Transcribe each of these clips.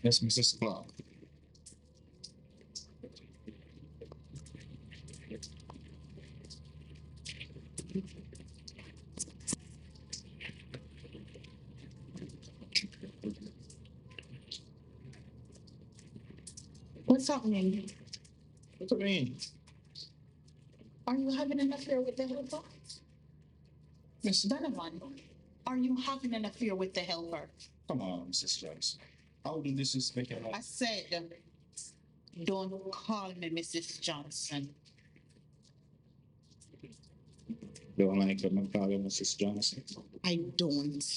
Yes, Mrs. Clark. What's happening? What do you mean? Are you having an affair with the helper? Miss, Donovan, are you having an affair with the helper? come on, Mrs. Johnson. How do this respect your I life? said, don't call me Mrs. Johnson. Don't like when I call you Mrs. Johnson. I don't.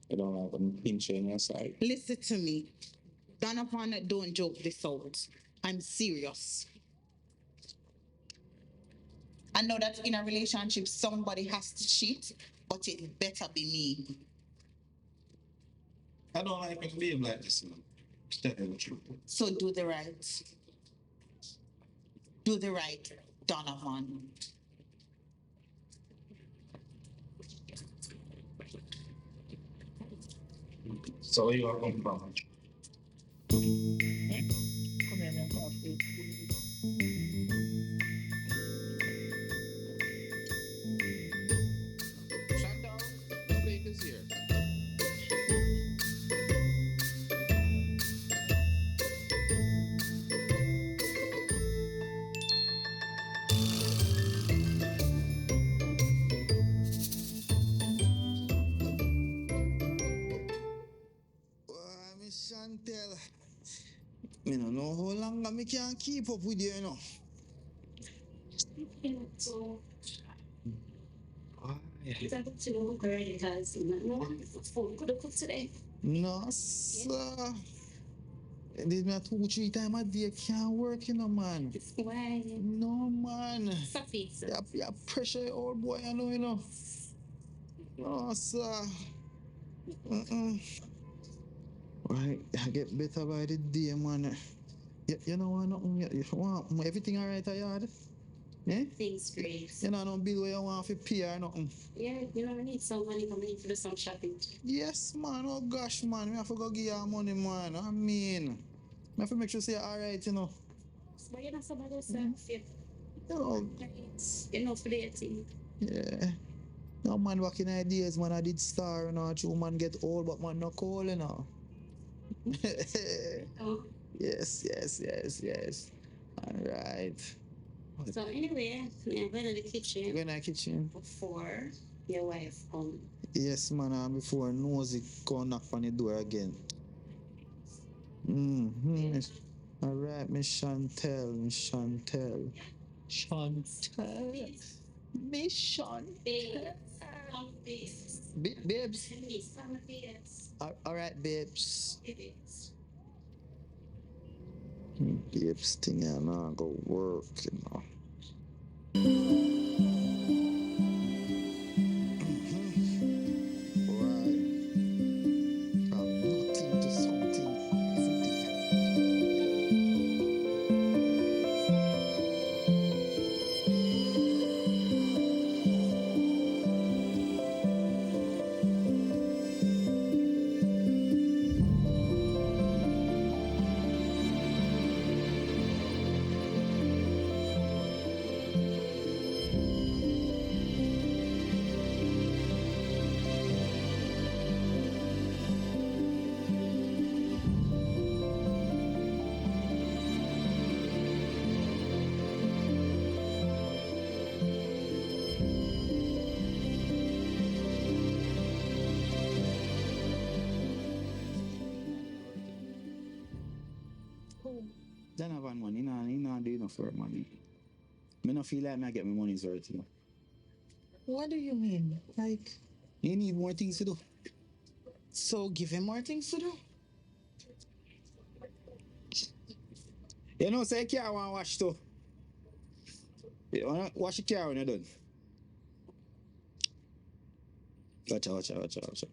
You don't like when I pinch you on your side. Listen to me. Donovan, don't joke this out. I'm serious. I know that in a relationship, somebody has to cheat, but it better be me. I don't like when you behave like this, man. Tell you the truth. So do the right. Do the right, Donovan. So where you are coming from? Eh? Come here, man. Coffee. Chantal, the plate is here. Miss Chantel, me no know how long me can keep up with you, you know. So Why? it's a good to know her because no one food could have cooked today. No, sir. This me a 2-3 times a day can't work, you know, man. Why? No, man. Sophie. You pressure your old boy, you know. No, sir. Right, I get better by the day, man. You know what? Nothing. You want everything alright, yard? Eh? Things great. You know, no bill where you want for pay or nothing. Yeah, you know, I need some money coming in to do some shopping. Yes, man. Oh, gosh, man. Me have to go give you money, man. I mean, I have to make sure you're alright, you know. But you're not somebody yourself. You know, You know, for the thing. yeah. No, man, back in the days, man, I did star, you know. True, man, get old, but man, not cold, you know. Oh. Yes. Alright. So anyway, I'm going to the kitchen Go in the kitchen. before your wife comes. Yes, man, before Nosy come knock on the door again. Mm-hmm. Alright, Miss Chantel. Chantel. Miss Babes. Chantel. Babes. Babes. Alright, babes. Babes. Babes thing, I know, go work, you know. Right. From nothing to something every day. Donovan, man, you know, do enough work, man. Me not feel like I get my money's worth, you know. What do you mean? Like, You need more things to do. so give him more things to do? You know, say car want wash too. You wanna wash the car when you're done. Watch out.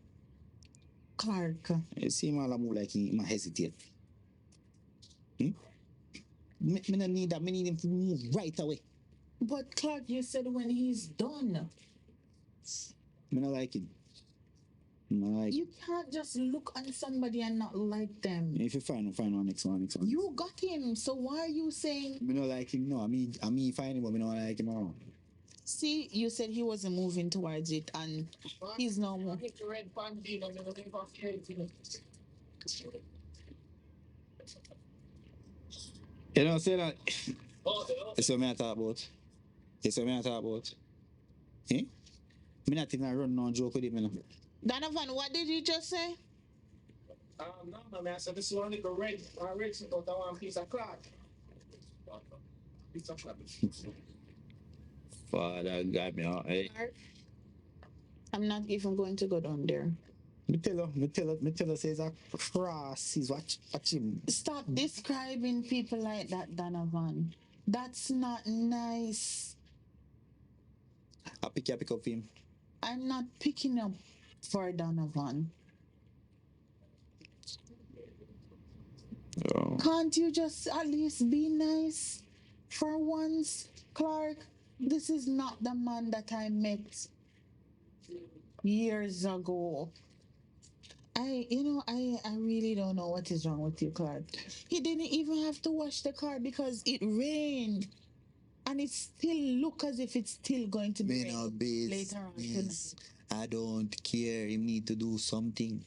Clark. You see him all move like he might hesitate. Me no need that. Me need him to move right away. But Clark, you said when he's done. Me no like it. Me no like You can't just look on somebody and not like them. If you find one next one. You got him, so why are you saying? Me no like him. No, I mean find him, but me no like him around. See, you said he wasn't moving towards it, and he's no more. You know, say that. That's what I talk about. That's what I talk about. Eh? Me not even run no joke with him, you know. Donovan, what did you just say? No, man. I said this is only go red. I read about that one piece of cloth. Piece of cloth. Father God, me out. Hey. I'm not even going to go down there. Me tell her, says a cross. He's watch him. Stop describing people like that, Donovan. That's not nice. I pick up for him. I'm not picking up for Donovan. Oh. Can't you just at least be nice for once, Clark? This is not the man that I met years ago. I really don't know what is wrong with you, Clark. He didn't even have to wash the car because it rained. And it still look as if it's still going to be no later on tonight. I don't care. You need to do something.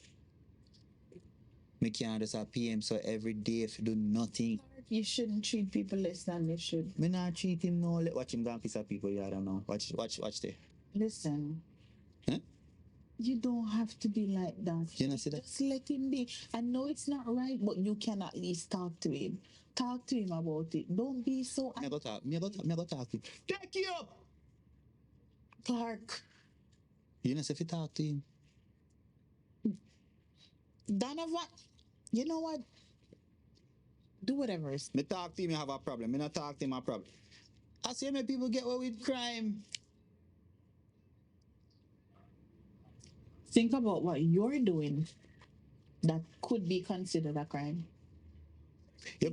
Me can't just pay him so every day if you do nothing. You shouldn't treat people less than you should. Me not treat him no. Watch him down piece of people. Yeah, I don't know. Watch there. Listen. Huh? You don't have to be like that. You know see that? Just let him be. I know it's not right, but you can at least talk to him. Talk to him about it. Don't be so. Me go talk to him. Take you up, Clark. You know, if you talk to him. Donovan, you know what? Do whatever. Me talk to him, you have a problem. Me not talk to him, a problem. I see many people get away with crime. Think about what you're doing that could be considered a crime. You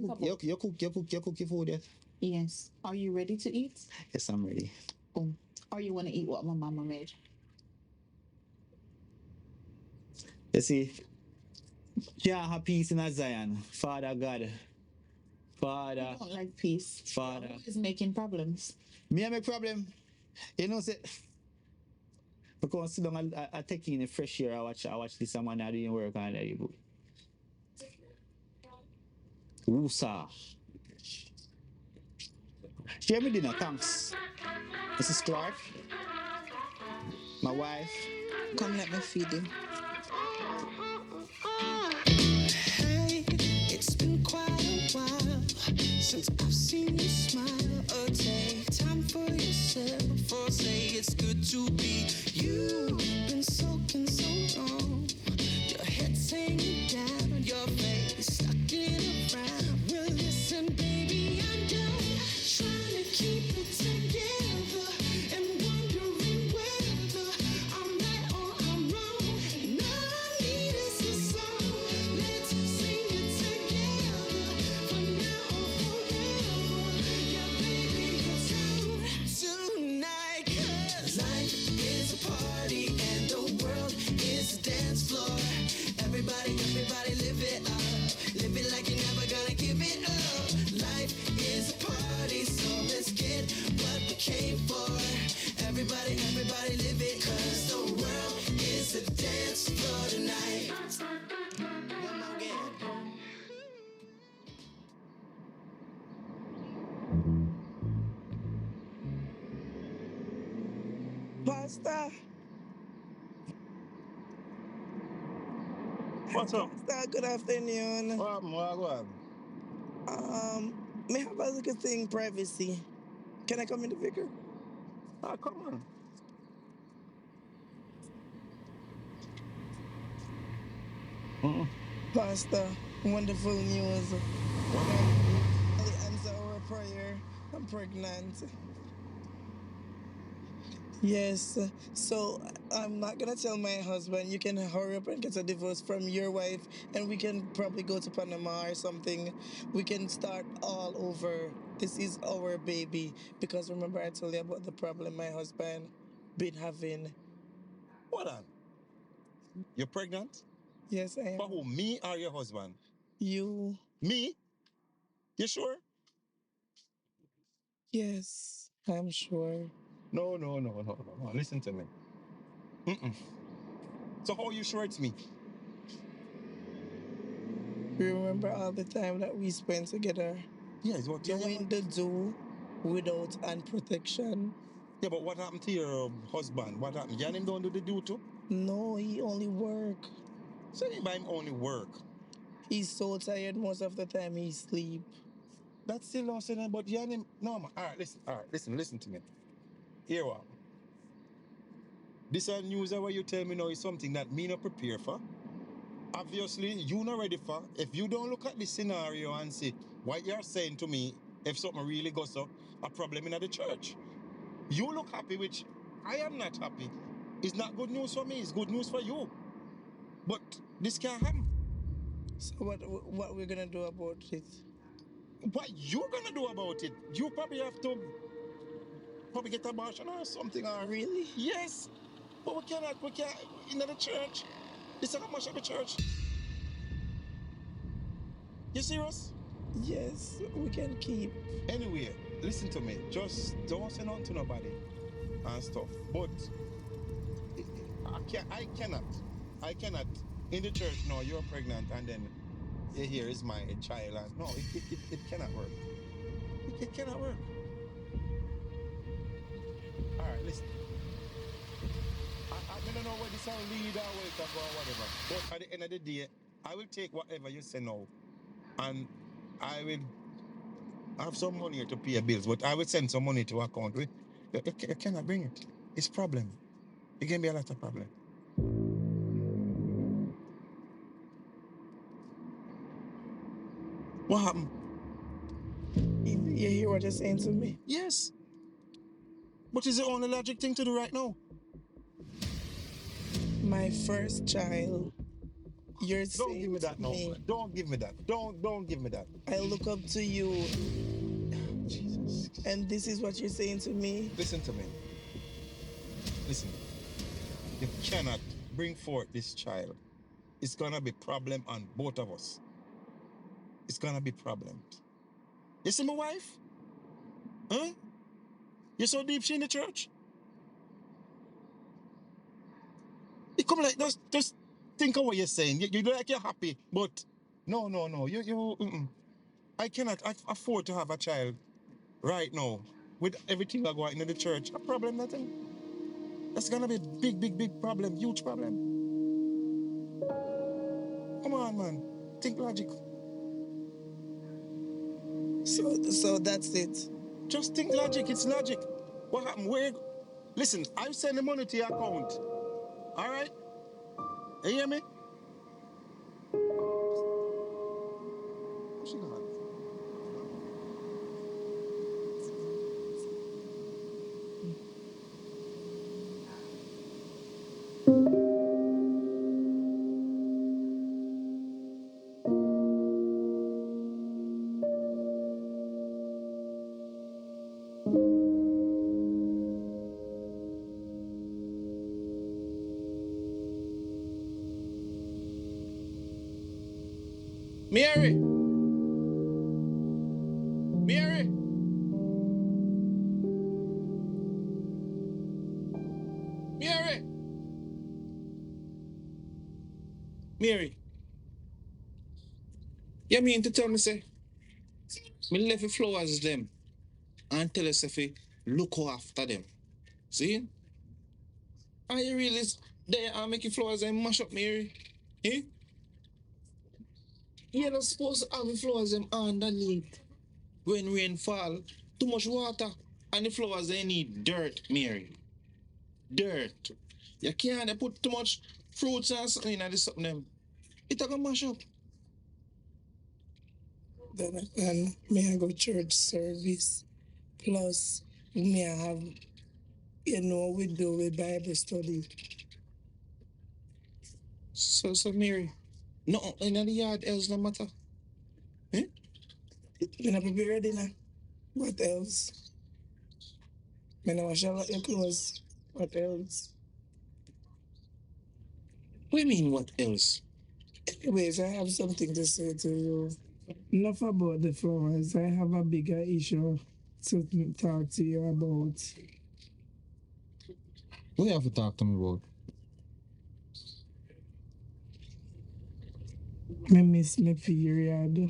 cook your food yet? Yes. Are you ready to eat? Yes, I'm ready. Oh. Or you want to eat what my mama made? You see, can't have peace in a Zion. Father God. Father. I don't like peace. Father. Who is making problems? Me I make problem. You know, say, because sit down I take in the fresh air, I watch this man I doing work on that book. Woosa. Share me dinner, thanks. Mrs. Clark. My wife. Come let me feed you. Hey, it's been quite a while since I've seen you smile. Take time for yourself, or say it's good to be you. Been soaking so long, your head's hanging down, your face stuck in a frown. Well, listen, baby, I'm done trying to keep it together and wondering whether I'm right or I'm wrong. And all I need is a song. Let's sing it together for now or forever. Yeah, baby, it's on tonight. 'Cause life is a party and the world is a dance floor. Everybody live it up. Live it like you're never gonna give it up. Life is a party, so let's get what we came for. Everybody live it, 'cause the world is a dance floor tonight. One more again. Pastor, What's up? Pastor, good afternoon. What? May I have a little thing privacy? Can I come in the vicar? Come on. Pastor, wonderful news. Answer our prayer. I'm pregnant. Yes. So I'm not gonna tell my husband you can hurry up and get a divorce from your wife, and we can probably go to Panama or something. We can start all over. This is our baby because remember I told you about the problem my husband been having. Hold on. You're pregnant? Yes, I For am. who? Me or your husband? You. Me? You sure? Yes, I'm sure. No. Listen to me. Mm-mm. So how you sure it's me? Remember all the time that we spent together Yes, what? Yeah, doing the do without and protection. yeah, but what happened to your husband? What happened? You and him don't do the do too? No, he only work. So him by him only work. He's so tired most of the time he sleep. That's still not saying, but you and him. No, man. All right, listen to me. Here what? This news where you tell me now is something that me not prepare for. Obviously, you not ready for. If you don't look at this scenario and see what you're saying to me, if something really goes up, a problem in the church. You look happy, which I am not happy. It's not good news for me, it's good news for you. But this can't happen. So what we're gonna do about it? What you gonna do about it? You probably have to probably get abortion or something or Really? yes. But we can't in the church. This is how much of the church. You serious? Yes, we can keep. Anyway, listen to me. Just don't say nothing to nobody and stuff. But I cannot. In the church, no, you're pregnant and then here is my child. And no, it cannot work. It cannot work. All right, listen. I don't know where this will lead or where it will go or whatever. But at the end of the day, I will take whatever you say now and I will have some money to pay bills, but I will send some money to account. You cannot bring it. It's problem. It can be a lot of problem. What happened? You hear what you're saying to me? Yes. But it's the only logic thing to do right now. My first child. You're Don't give saying me to that now, me, man. Don't give me that. Don't give me that. I look up to you, Jesus. and this is what you're saying to me? Listen to me. Listen. You cannot bring forth this child. It's gonna be problem on both of us. It's gonna be problems. You see my wife? Huh? You so deep she in the church? You come like just think of what you're saying. You look like you're happy, but no. I cannot afford to have a child right now with everything that going in the church. A problem nothing. That's gonna be a big problem, huge problem. Come on, man. Think logic. So that's it. Just think logic. It's logic. What happened? Listen, I send the money to your account. All right? You hear me? What's she gone? Mary, Mary, Mary, Mary. You mean to tell me say me left the flowers them and tell us if we look after them. See? Are you really there and make flowers and mash up Mary? Eh? You're not supposed to have the flowers them underneath when rain fall. Too much water. And the flowers they need dirt, Mary. Dirt. You can't put too much fruits and something in this something them. It a go mash up. Then may I go church service. Plus, may I have You know, we do with Bible study. So Mary, no, in the yard else no matter. Eh? When I prepare dinner, what else? When I wash out your clothes, what else? What do you mean what else? Anyways, I have something to say to you. Enough about the flowers. I have a bigger issue to talk to you about. What you have to talk to me about? I miss my period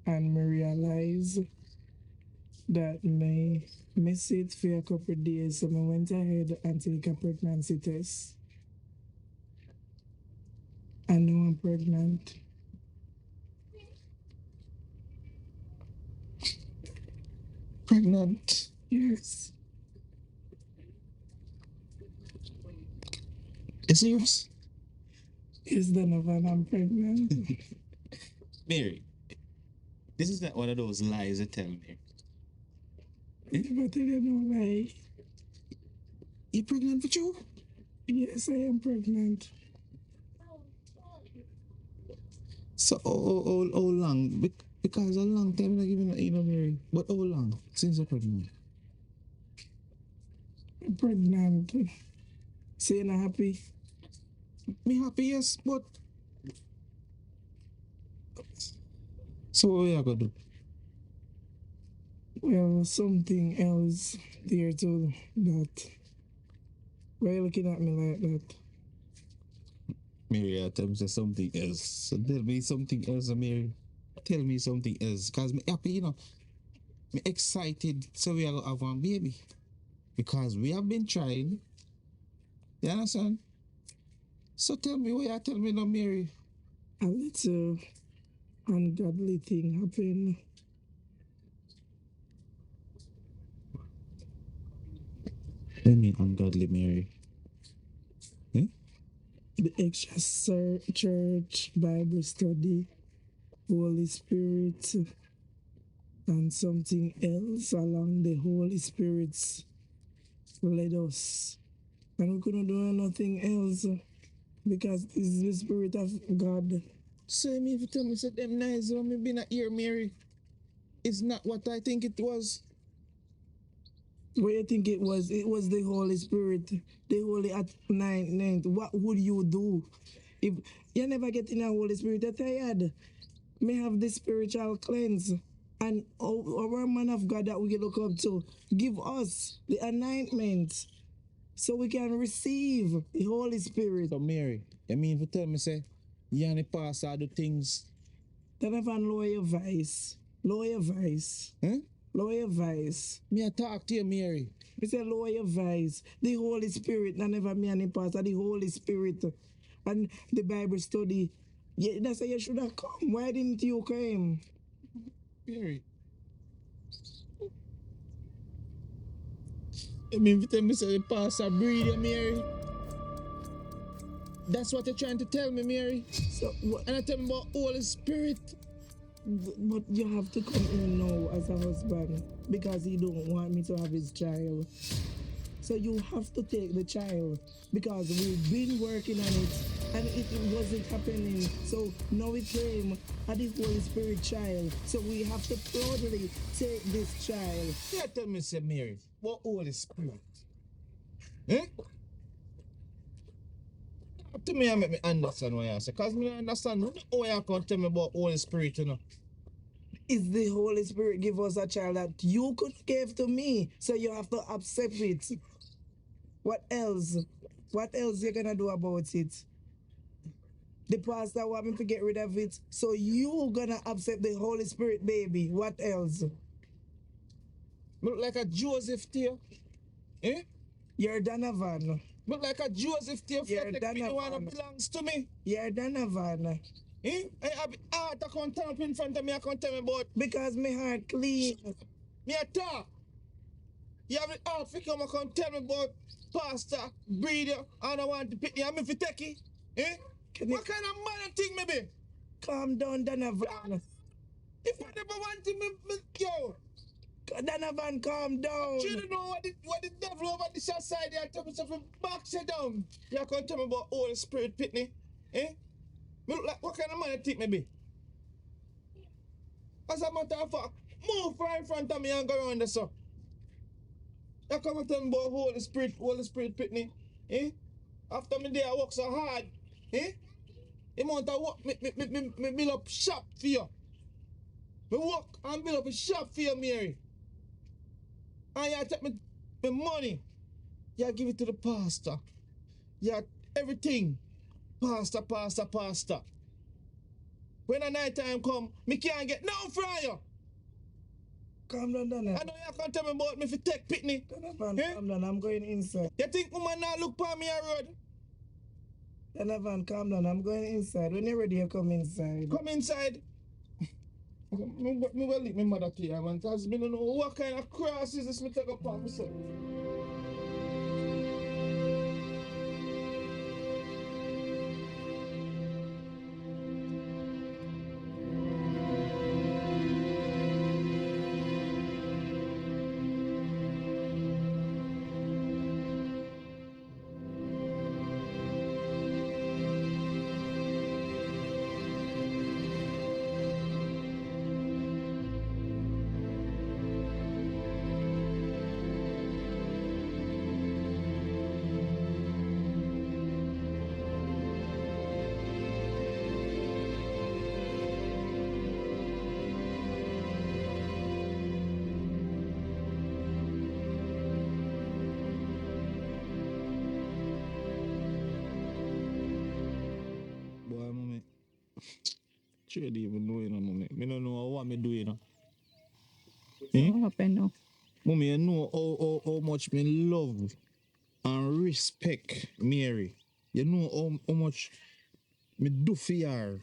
and I realize that I miss it for a couple of days, so I went ahead and take a pregnancy test. I know I'm pregnant. Pregnant? Yes. Is serious? Yes, Donovan, I'm pregnant. Mary, this is not one of those lies you tell me. I never tell you no lie. You pregnant with you? Yes, I am pregnant. So how long? Because a long time I giving you know Mary. But how long since you're pregnant? I'm pregnant. So you're not happy? Me happy, yes, but so what you gonna do? Well, something else there too. That. Why are you looking at me like that? Mary, I tell me something else. So tell me something else, Mary. Tell me something else. Cause me happy, you know. Me excited so we are gonna have one baby. Because we have been trying. You understand? So tell me what you tell me now, Mary. A little ungodly thing happened. What mean ungodly, Mary? Eh? The extra church, Bible study, Holy Spirit, and something else along the Holy Spirit led us. And we couldn't do nothing else because this is the Spirit of God. So you mean if you tell me that them nice when me been a ear, Mary, it's not what I think it was. What you think it was? It was the Holy Spirit. The Holy at ninth. What would you do? If you never get in a Holy Spirit, you're tired. May have the spiritual cleanse. And our man of God that we look up to, give us the anointment so we can receive the Holy Spirit. So Mary, you mean if you tell me say you and the pastor do things. Donovan, lower your voice. Lower your voice. Huh? Lower your voice. Me I talk to you, Mary. Me say lower your voice. The Holy Spirit, not never me and the pastor, the Holy Spirit. And the Bible study. Yeah, that's why you should have come. Why didn't you come? Mary. You mean if you tell me say the pastor breathe you, Mary? That's what you're trying to tell me, Mary. So what? And I tell me about Holy Spirit. But you have to come in now as a husband because he don't want me to have his child. So you have to take the child because we've been working on it and it wasn't happening. So now it came at the Holy Spirit child. So we have to proudly take this child. Yeah, tell me, say Mary, what Holy Spirit? Eh? To me, I make me understand what you say. Because me don't understand how you can tell me about Holy Spirit, you know. Is the Holy Spirit give us a child that you could give to me? So you have to accept it. What else? What else you gonna do about it? The pastor want me to get rid of it. So you gonna accept the Holy Spirit, baby. What else? Me look like a Joseph to you. Eh? You're Donovan. Look like a Joseph to you. You're Like the one Donovan. that belongs to me. You're Donovan. Eh? I have art to come tell me in front of me. I can tell me about Because my heart clean. me a talk. You have the art to come tell me about pastor, breeder, and I want to pick you. I'm if you take it. Eh? What kind of man thing me be? Calm down, Donovan. If I never want to, yo. Donovan, calm down. You don't know what the devil over this side there tell me something box you down. You can't tell me about Holy Spirit Pitney. Eh? Me look like what kind of man you think me be? As a matter of fact, move right in front of me and go around there, so. You come and tell me about Holy Spirit Pitney. Eh? After me day I work so hard. Eh? The amount of work me build up shop for you. Me work and build up a shop for you, Mary. And you take me money. You give it to the pastor. You everything. Pastor. When the night time come, me can't get no from you. Calm down, Donovan. I know you can't tell me about me if you take Pitney. Donovan, Eh? calm down. I'm going inside. You think woman now look for me a road? Donovan, calm down. I'm going inside. When you're ready, you come inside. Come inside. Me will leave my mother to you, man, because me don't know what kind of cross is this me take upon myself. Boy, mommy. Trade even know, you know, mommy. Me don't know what me do, you know. Eh? What happened now? Mommy, you know how much me love and respect Mary. You know how much me do for her.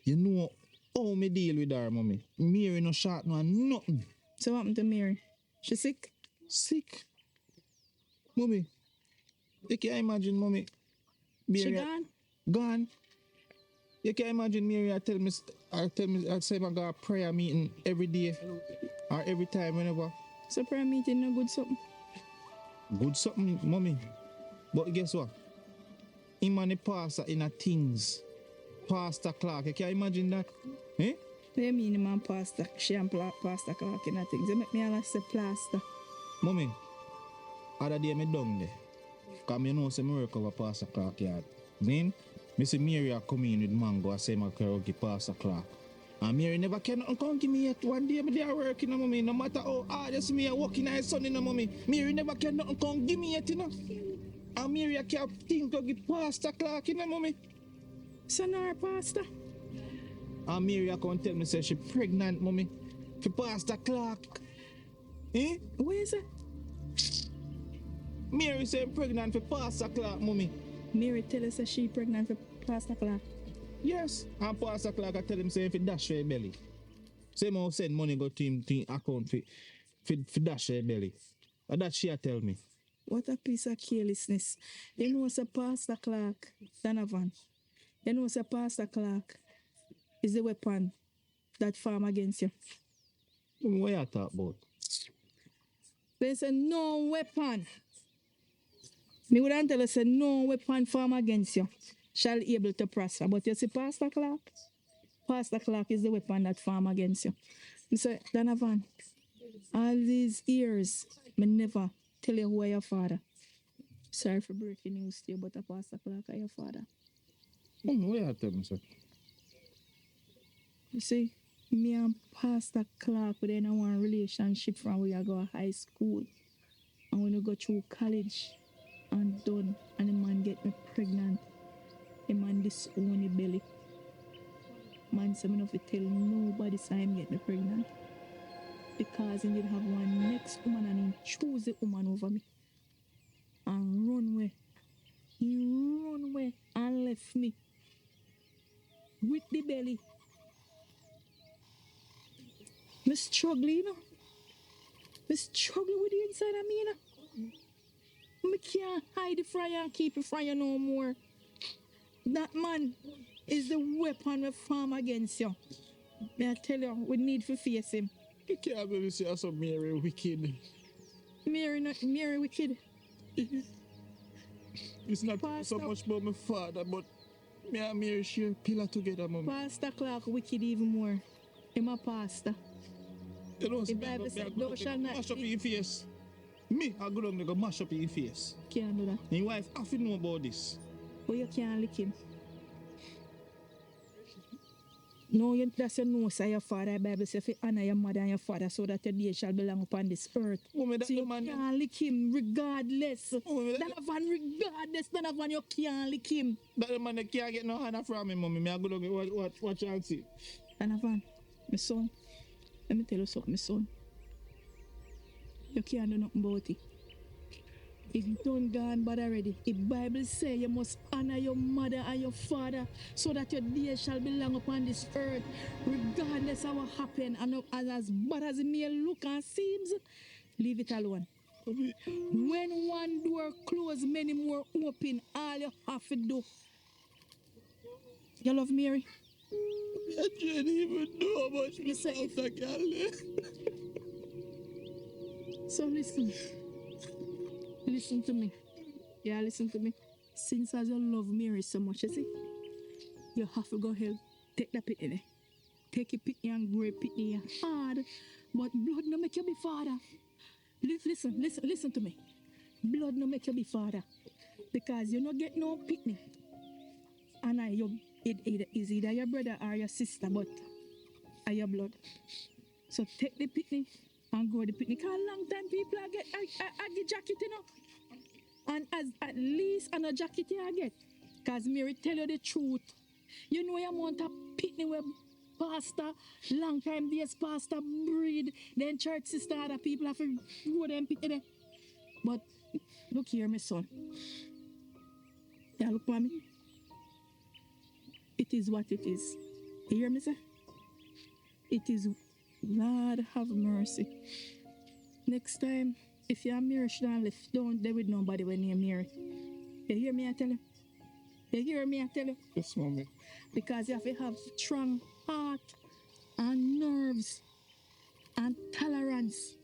You know how me deal with her, mommy. Mary no shot no nothing. So what happened to Mary? She sick? Sick. Mommy, you can imagine, mommy. Mary She gone? Gone. You can imagine Mary I say I got a prayer meeting every day or every time whenever. So prayer meeting no good something? Good something, mommy. But guess what? Him and the pastor in a things. Pastor Clark, you can imagine that? Eh? What you mean, man, pastor? She and Pastor Clark and that things. They make me all say plaster. Mommy, other day me down there. Because I know say me work over Pastor Clark yard. Then, me see Mary a come in with mango and say I can give Pastor Clark. And Mary never can come give me yet. One day me there working, mommy. No matter how hard you see me working at Sunday, mommy. Mary never can come give me yet, you know. And Mary can't think to give Pastor Clark, you know, mommy. So now her pastor? And Mary come tell me say she pregnant, mommy. For Pastor Clark. Eh? Where is it? Mary say pregnant for Pastor Clark, mommy. Mary tell us that she pregnant for Pastor Clark. Yes. And Pastor Clark I tell him say if he dash her belly. Say more send money go to him account for dash her belly. And that she a tell me. What a piece of carelessness. You know it's a Pastor Clark, Donovan. You know it's a Pastor Clark is the weapon that form against you. What you talk about? There's a no weapon. Me wouldn't tell us a no weapon form against you shall able to prosper. But you see Pastor Clark? Pastor Clark is the weapon that form against you. Me say, Donovan, all these years, me never tell you who are your father. Sorry for breaking news to you, but a Pastor Clark are your father. What you tell me, sir? You see, me and Pastor Clark, we in one relationship from where I go to high school. And when you go through college and done, and the man get me pregnant, the man disown the belly. Man said me not to tell nobody so him get me pregnant. Because he did have one next woman and he chose the woman over me. And run away. He run away and left me with the belly. Me struggling, you know. Me struggling with the inside of me, you know. Me can't hide the fryer and keep the fryer no more. That man is the weapon we form against you. May I tell you, we need to face him. I can't believe you so Mary wicked. Mary wicked. It's not Pastor. so much about my father, but me and Mary share pillar together, mom. Pastor Clark wicked even more. I'm a pastor. You know, The Bible said, thou shalt not mash up eat. your face. Me, I go down there, go mash up your face. Can't do that. And your wife have to know about this. But you can't lick him. No, that's your nose of your father. The Bible says, if you honor your mother and your father, so that your day shall belong upon this earth. Woman, So you can't lick him regardless. Regardless, none of one you can't lick him. That man that can't get no hand from me, mommy. Me I go down there, watch and see. Donovan, my son, let me tell you something, my son. You can't do nothing about it. It done gone bad already. The Bible say you must honor your mother and your father so that your days shall belong upon this earth, regardless of what happened. And as bad as it may look and seems, leave it alone. When one door closed, many more open. All you have to do. You love Mary? I didn't even know how much me say love that girl. So listen. Listen to me. Yeah, listen to me. Since as you love Mary so much, you see, you have to go help. Take that pitney. Take your pitney and grow pitney hard. But blood no make you be father. Listen to me. Blood no make you be father. Because you no get no pitney. And it is either your brother or your sister, but are your blood. So take the pitney and grow the pitney. Because long time people I get jacket, you know. And as at least on a jacket you get. Because Mary tell you the truth. You know your amount of pitney where pastor, long time days pastor breed, then church sister, other people have to grow them pitney there. But look here, my son. Yeah, look for me. It is what it is. You hear me say? It is, Lord have mercy. Next time, if you're Mary should have left, don't there with nobody when you're Mary. You hear me I tell you? You hear me I tell you? Yes, mommy. Because you have to have strong heart and nerves and tolerance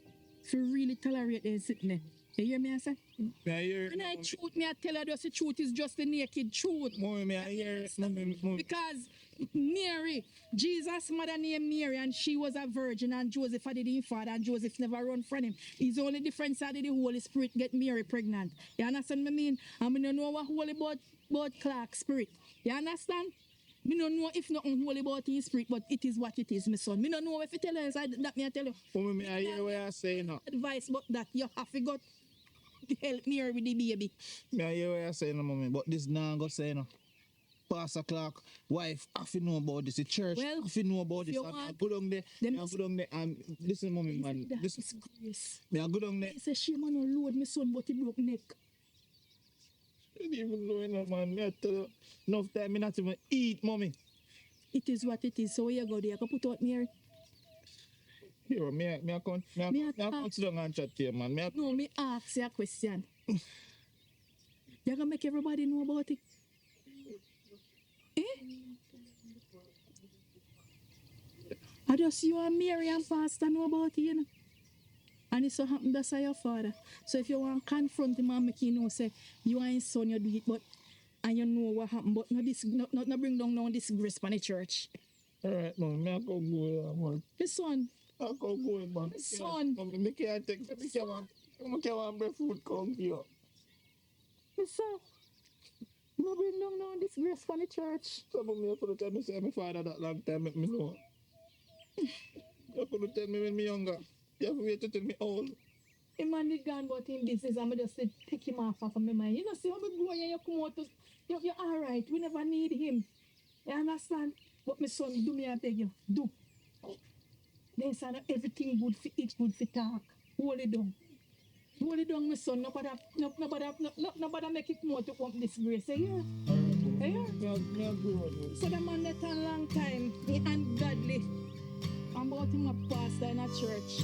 to really tolerate them sitting there. You hear me I say? Me I hear. And I truth me I tell you, the truth is just the naked truth. Mommy, me I hear. Mommy. Because Mary, Jesus' mother named Mary, and she was a virgin, and Joseph had it in father, and Joseph never run from him. It's only difference that the Holy Spirit get Mary pregnant. You understand what I mean? And I don't know what holy about Clark spirit. You understand? Me don't know if nothing holy about his spirit, but it is what it is, my son. Me don't know if you tell us that me I tell you. Mommy, me I hear what you're saying now. Advice but that you have to go help Mary with the baby. Me I hear what you're saying now, mommy. But this now go say now. Pastor Clark, wife, have to know about this. The church, Well, have to know about this. you I want go down there. them- I go down there and listen, mommy, man. That Listen, is grace. me I go down there. He said, she man no load my son, but he broke neck. I didn't even know enough, man. Me I tell you, enough time me not even eat, mommy. It is what it is. So where you go there? You can put out Mary. Here, me I come sit down and chat to you, man. No, me ask you a question. You gonna make everybody know about it? Eh? I just you and Mary and Pastor know about it, you know. And it so happen that's your father. So if you want to confront him and make him know, say, you are his son, you do it, but and you know what happened, but not bring down no disgrace on the church. Alright, man, me I go man. His son, I go man. Son. Mommy, me can't take, me can't want bread food come here. his son, no bring down no disgrace on the church. Some of me I could tell me say my father that long time make me know. You could tell me when me younger. You have to wait to tell me old. Him man did gone about him business and I just said take him off of my mind. You know, see how we go and you come out to, you're alright, we never need him. You understand? But my son, do me I beg you, do. Then son, everything good for eat, good for talk. Hold it down. Hold it down, my son. Nobody make it more to come disgrace. You hear? You hear? Me I go on. So the man that a long time, he ungodly. I'm about him a pastor in a church.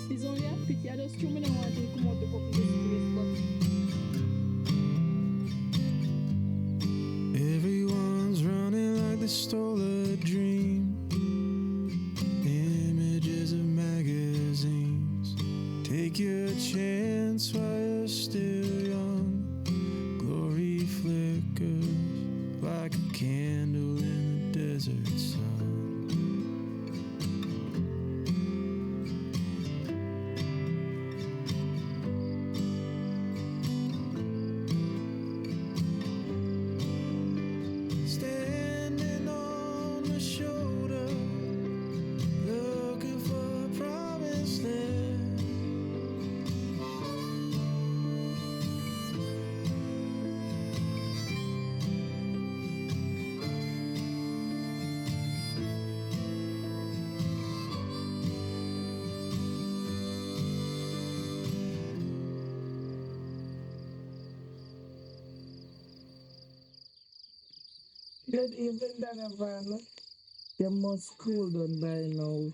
It's only a pity. I just don't want him to come out to come disgrace, but Everyone's running like they stole a dream. Images of maggots Take your chance while you're still young. Glory flickers like a candle in the desert sun. Standing on the shoulder, looking for a promised land. Good evening, Donovan. You must cool down by now.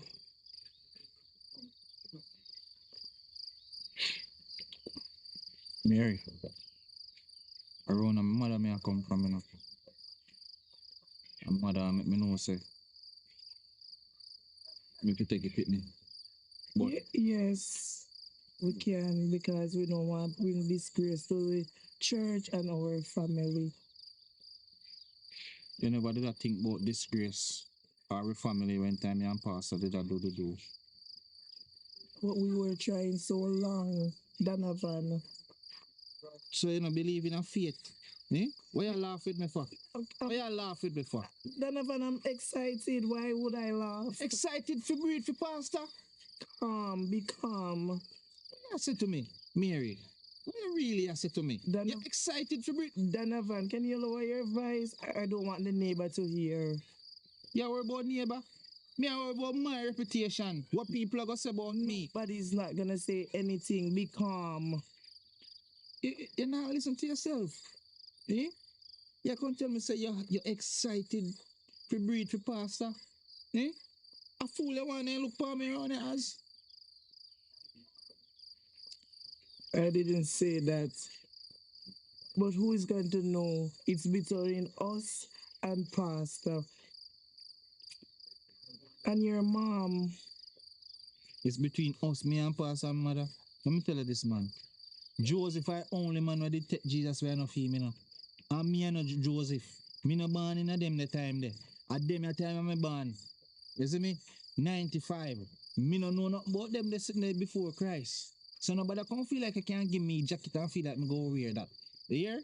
Mary, around my mother me I come from, you know. My mother make me know say, me fi take a picnic. But Yes, we can because we don't want to bring disgrace to the church and our family. you never did I think about disgrace. Our family when time me and pastor did I do. But we were trying so long, Donovan. So you don't believe in a faith. Eh? What you laugh with me for? What you laugh with me for? Donovan, I'm excited. Why would I laugh? Excited for breed for pastor? Calm, be calm. You say to me, Mary. What you really say to me? Then- You're excited for breed? Donovan, can you lower your voice? I don't want the neighbor to hear. You worry about neighbor? Me I worry about my reputation. What people are gonna say about me? But he's not gonna say anything. Be calm. You now listen to yourself. Eh? You can't tell me say you're excited for breed for pastor. Eh? A fool you wanna look for me around the as. I didn't say that. But who is going to know? It's between us and Pastor. And your mom. It's between us, me and pastor and mother. Let me tell you this, man. Joseph I only man where they take Jesus where no feel me no. And me and no Joseph. Me no born in a them the time there. At them the time I born. You see me? 95. Me no know nothing about them they sitting there before Christ. So nobody can't feel like I can't give me jacket and feel like me go wear that. You hear?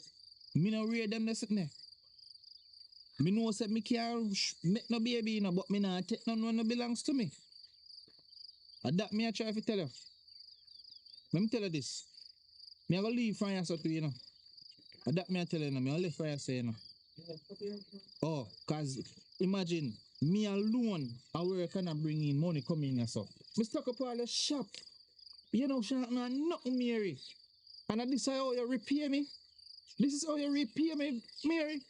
Me no wear them they sitting there. Me know say me can't make no baby, you know, but me not take none when no belongs to me. And that me I try to tell you. Let me tell you this. Me I go leave from here so too, you know. And that me I tell you, me I leave from here so, you know. Oh, cause imagine me alone I work and I bring in money coming in and so. Me stock up all the shop. You know, shop no nothing, Mary. And this is how you repay me. This is how you repay me, Mary.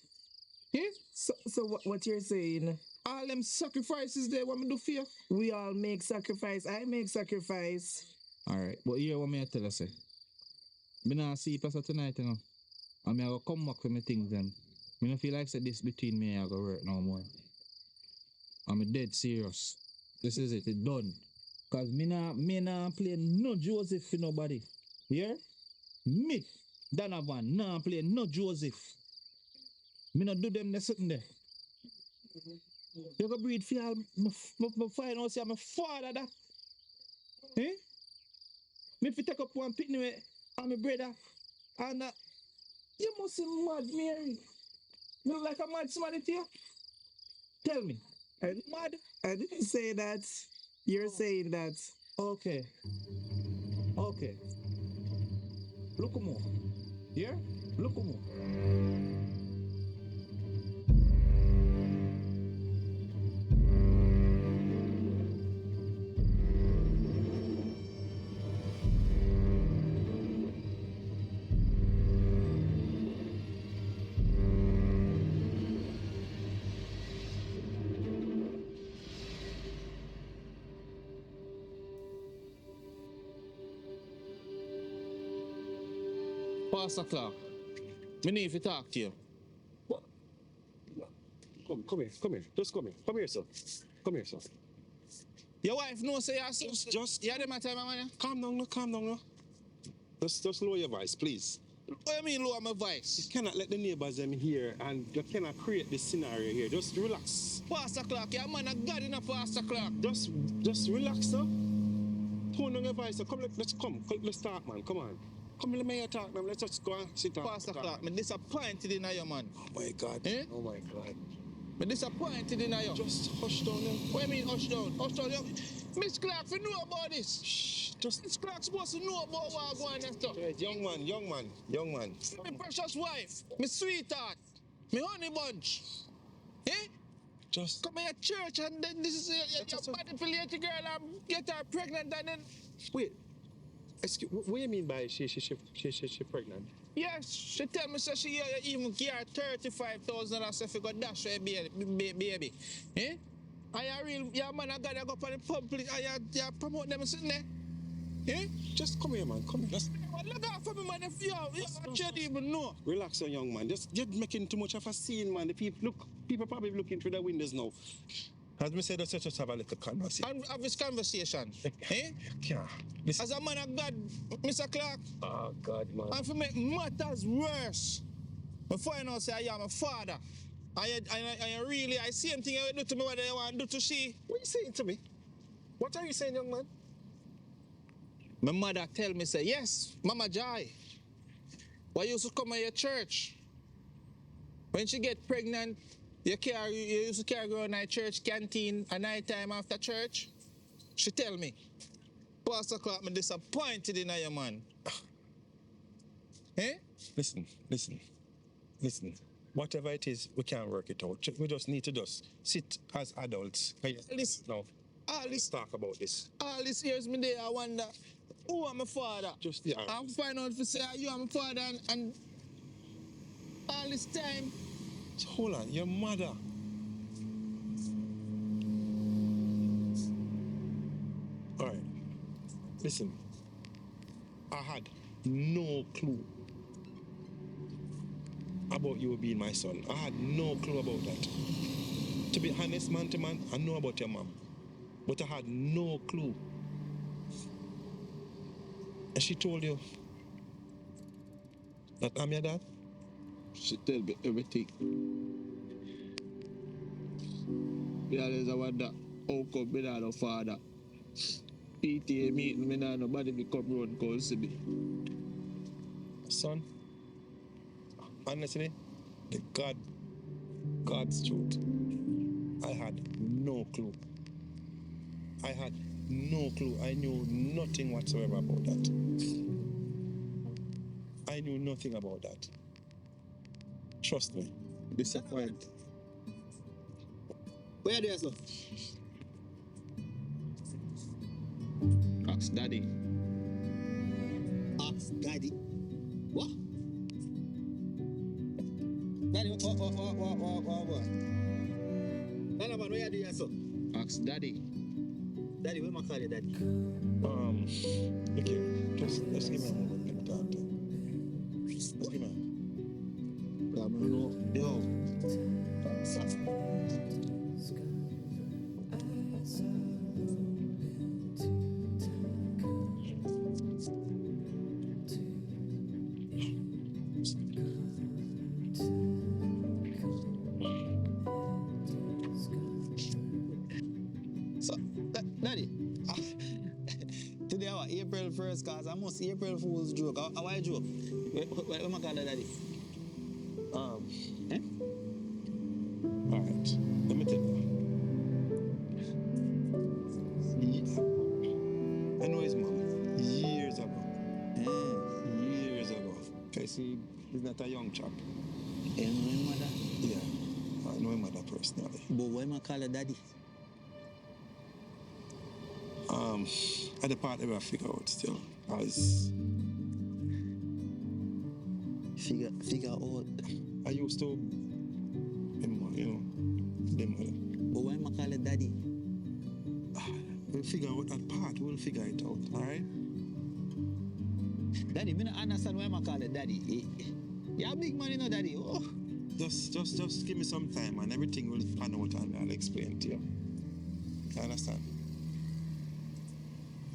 Eh? So what you're saying? All them sacrifices there what me do for you. We all make sacrifice. I make sacrifice. Alright, but here what me I tell you say. Me not see pastor tonight, you know. And me I go come back with me things then. Me no feel like say this between me and I go work no more. I'm dead serious. This is it, it done. Cause me nah play no Joseph for nobody. Here? Me, Donovan, nah play no Joseph. Me not do them there sitting there. You go breed for y'all, me find out say my father that. Eh? Me fi take up one picnic with my brother. And you must be mad, Mary. You look like a mad somebody to you. Tell me. Mad? I didn't say that. You're saying that. Okay. Okay. Look more. Here? Look more. Pastor Clark, me need to talk to you. Come here. Just come here. Come here, sir. Come here, sir. Your wife knows say you're Just yeah, them a time, man. calm down, no, calm down, no. Just lower your voice, please. What do you mean lower my You voice? cannot let the neighbors them hear, and you cannot create this scenario here. Just relax. Pastor Clark, yeah, man, a God in a Pastor Clark. Just relax, sir. Tone down your voice. So let's start, man. Come on. Come, let me hear talk now. Let's just go and sit down. Pastor Clark, I'm disappointed in you, man. Oh my God. Eh? Oh my God. I'm disappointed in you. Just hush down now. What do you mean hush down? Hush down. Miss Clark, you know about this. Shh. Just Miss Clark supposed to know about what going on and stuff. right, young man. My precious wife, my sweetheart, my honey bunch. Eh? Just Come here church and then this is your manipulate the girl and get her pregnant and then wait. Excuse, what do you mean by she pregnant? yes, she tell me say she even give her $35,000 if you go dash her baby. Eh? And you real your man I gotta go up on the public and you promote them sitting there. Eh? Just come here, man. Come here. Let's Look out for me, man. If you should even know. relax, young man. Just you're making too much of a scene, man. The people probably looking through the windows now. As me said, let's just have a little conversation. And have this conversation. Eh? Yeah. Listen. As a man of God, Mr. Clark, Oh God, man. and for make matters worse, I find out say I am a father. I really, I same thing you do to me what I want to do to she. What are you saying to me? What are you saying, young man? My mother tell me, say, yes, Mama Jai, why you used to come to your church? When she get pregnant, you used to carry her in the church canteen at night time after church? She tell me, Pastor Clark, I'm disappointed in you, man. Eh? Listen. Whatever it is, we can't work it out. We just need to just sit as adults. Listen. Now, All let's this, talk about this. all this years me there, I wonder, who am my father? Just yeah. I'll find out if you say you are my father and all this time. Hold on, your mother. All right. Listen, I had no clue about you being my son. I had no clue about that. To be honest, man to man, I know about your mom, but I had no clue. And she told you that I'm your dad? She tell me everything. Me always wonder how come me not no father. PTA meeting me not nobody be come round come see me. Son, honestly, God's truth, I had no clue. I had no clue. I knew nothing whatsoever about that. I knew nothing about that. Trust me. Disappointed. Where are they, sir? Ask daddy. Ask daddy. What? Daddy, what? Nana man, where are you, sir? Ask daddy. Daddy, where my call you, daddy? Okay, just give me a moment. Let me talk to you. Just give me a moment. Yo. So, daddy, today our April 1st, cause I must April Fool's joke. Why joke? Where my call you, daddy? Eh? All right. Let me tell you. I know his mom years ago. Years ago. I see he's not a young chap. You know his mother? Yeah. I know his mother personally. But why my call you daddy? At the part I figure out still. As Figure out. I used to, them. But why my call you daddy? We'll figure out that part. We'll figure it out. All right. Daddy, me not understand why my call you daddy. You're a big man, you know, daddy. Oh. Just give me some time and everything will pan out and I'll explain to you. You understand?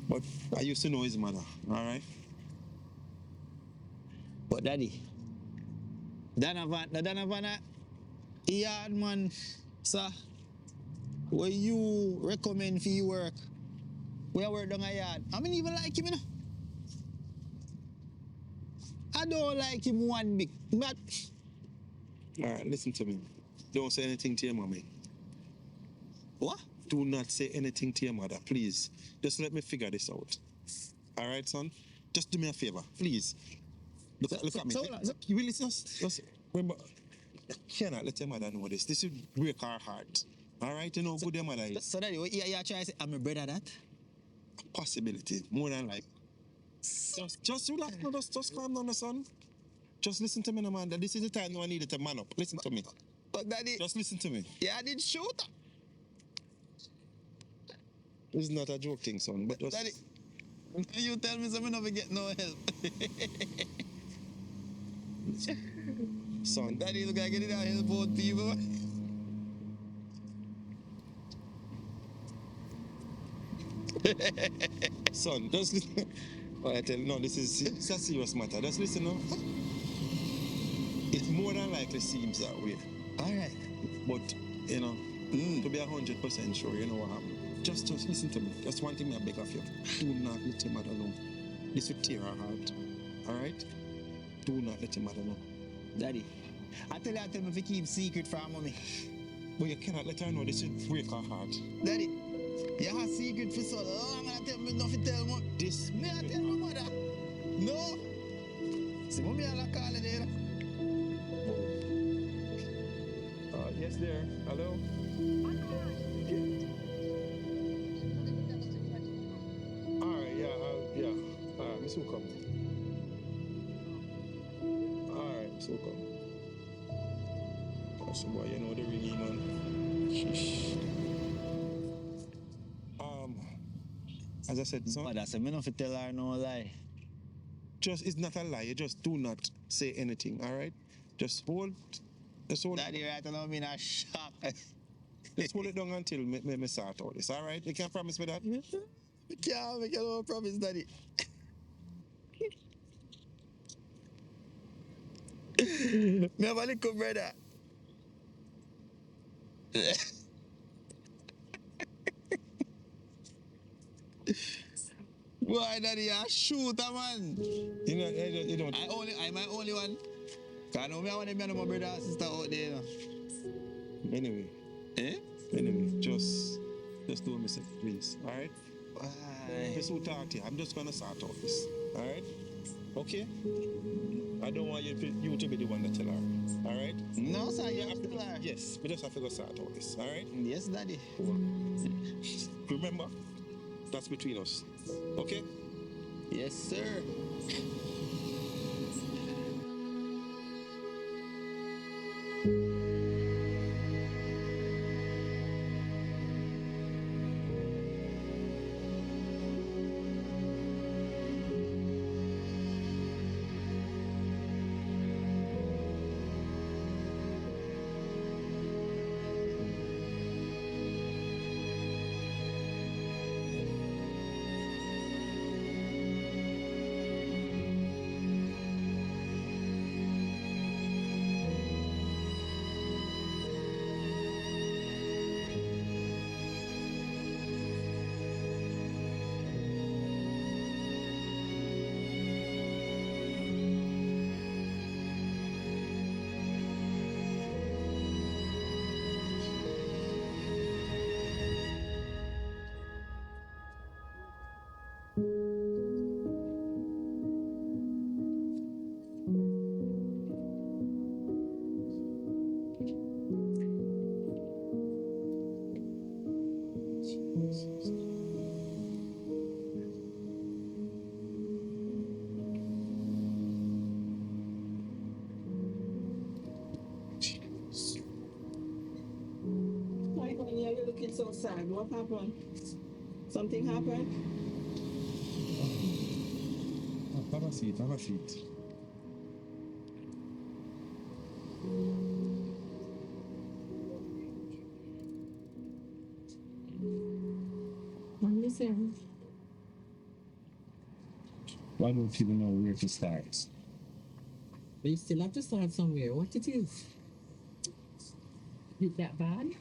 But I used to know his mother, all right? But daddy, Donovan, yard man, sir, what you recommend for your work? Where work down a yard? I mean, even like him, you know? I don't like him one bit, but All right, listen to me. Don't say anything to your mommy. what? Do not say anything to your mother, please. Just let me figure this out. All right, son? Just do me a favor, please. Look at me. You really just remember, you cannot let your mother know this. This will break her heart. All right, you know who your mother is. So daddy, what you trying to say? I'm a brother that? Possibility, more than like. Just relax, no, just calm down, son. Just listen to me, no, man. This is the time I needed to man up. Listen to me. But daddy, Just listen to me. yeah, I did shoot. It's not a joke thing, son. But just Daddy, you tell me something never get no help. son. Daddy, look, I get it out help both people. Son, just listen. I tell you, no, this is it's a serious matter. Just listen now. It more than likely seems that way. All right. But, you know, to be 100% sure, you know what happened. Just listen to me. Just one thing I beg of you. Do not let your mother know. This will tear her heart. All right? Do not let your mother know. Daddy, I tell me to keep secret from mommy. But you cannot let her know. This will break her heart. Daddy, you have secret for so long. I'm tell me nothing to tell mom. This. Me I tell my mother. No. See, mommy I call it there. Yes, there. Hello? All right, yeah. All right, Miss Who All right, Miss Who That's boy, you know the ringy, man. Sheesh. As I said, son, Mother said me not tell her no lie. it's not a lie. You just do not say anything, all right? Just hold. Daddy, right now I'm in a shock. Let's hold it down until me sort out this, all right? You can promise me that? I can't make no promise, Daddy. Me have a little brother. Boy, Daddy, a shooter, man. You don't. I'm my only one. Cause I know me I want to be my brother and sister out there. You know. Anyway, Eh? just do what me say, please, all right? Why? This will talk to you. I'm just gonna sort out this, all right? Okay? I don't want you to be the one to tell her, all right? No, sir, you have to tell her. Yes, we just have to go sort out this, all right? Yes, Daddy. Remember, that's between us, okay? Yes, sir. Why, honey, are you looking so sad? What happened? Something happened? Have a seat, have a seat. I'm listening. I don't even know where to start. But you still have to start somewhere. What it is? Is it that bad?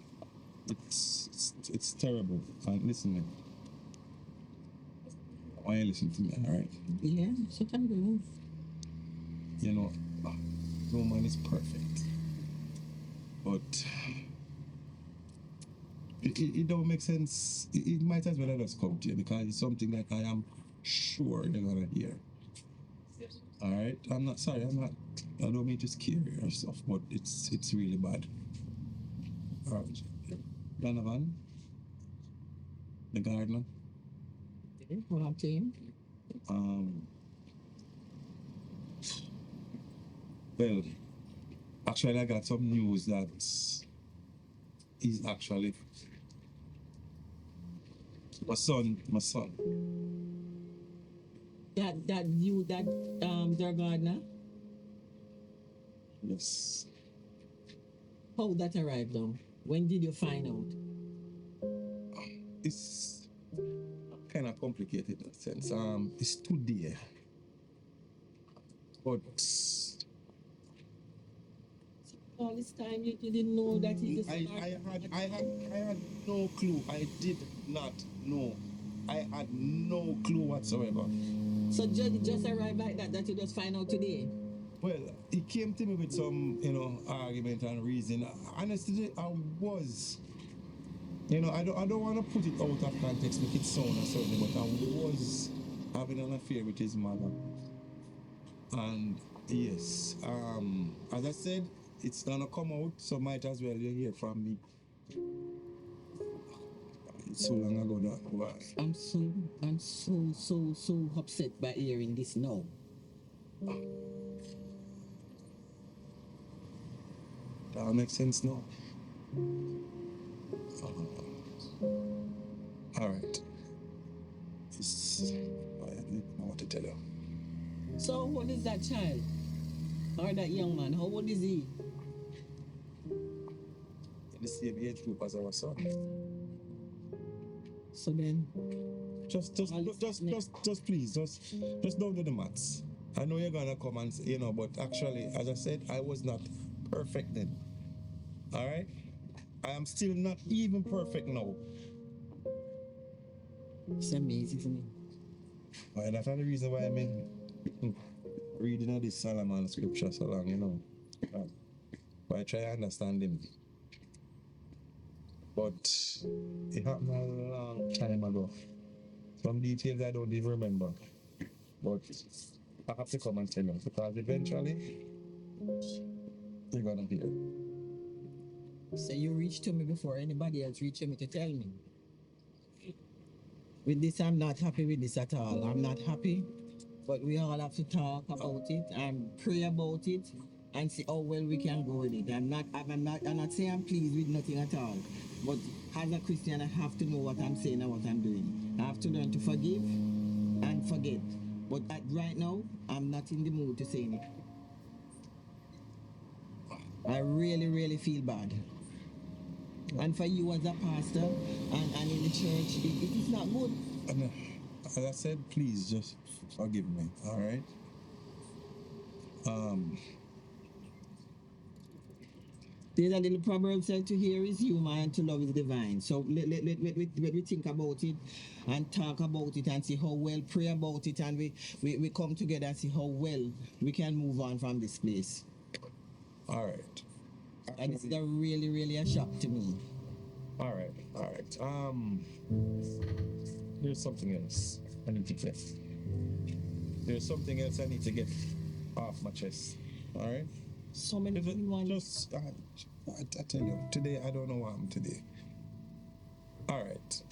It's terrible. Listen, man. Why you listen to me, all right? Yeah, so can do. You know, no man is perfect, but it don't make sense. It might as well let us come to you because it's something that I am sure they're gonna hear. All right, I'm not sorry. I don't mean to scare you or stuff, but it's really bad. All right, Donovan, the gardener. Okay, what I'm saying? Well, actually, I got some news that is actually my son. That their gardener. Yes. How that arrived now? When did you find out? It's kind of complicated in a sense. It's today, but All this time you didn't know that he just I had no clue. I did not know. I had no clue whatsoever. So just arrived like that you just find out today. Well, he came to me with some, argument and reason. Honestly, I was, I don't want to put it out of context, make it sound or something, but I was having an affair with his mother. And yes, as I said, it's gonna come out, so might as well you hear from me. It's so long ago now. Why? I'm so upset by hearing this now. That makes sense now. All right. I don't know what to tell you. So what is that child? Or that young man? How old is he? In the same age group as our son. So then, Just please, just don't do the maths. I know you're gonna come and say, but actually, as I said, I was not perfect then. All right, I am still not even perfect now. it's amazing to me. Well, that's the reason why I'm reading this Solomon scripture so long, But I try to understand him. But it happened a long time ago. Some details I don't even remember. But I have to come and tell you because eventually you're gonna hear. So you reached to me before anybody else reached to me to tell me. With this, I'm not happy with this at all. I'm not happy, but we all have to talk about it and pray about it and see how well we can go with it. I'm not saying I'm pleased with nothing at all, but as a Christian, I have to know what I'm saying and what I'm doing. I have to learn to forgive and forget. But right now, I'm not in the mood to say it. I really, really feel bad. And for you as a pastor and in the church, it is not good. And as I said, please just forgive me, all right? There's a little proverb said to hear is human and to love is divine. So let we think about it and talk about it and see how well, pray about it, and we come together and see how well we can move on from this place. All right. And it's really, really a shock to me. All right. There's something else I need to get. There's something else I need to get off my chest. All right? So many ones. I tell you, today I don't know what happened today. All right.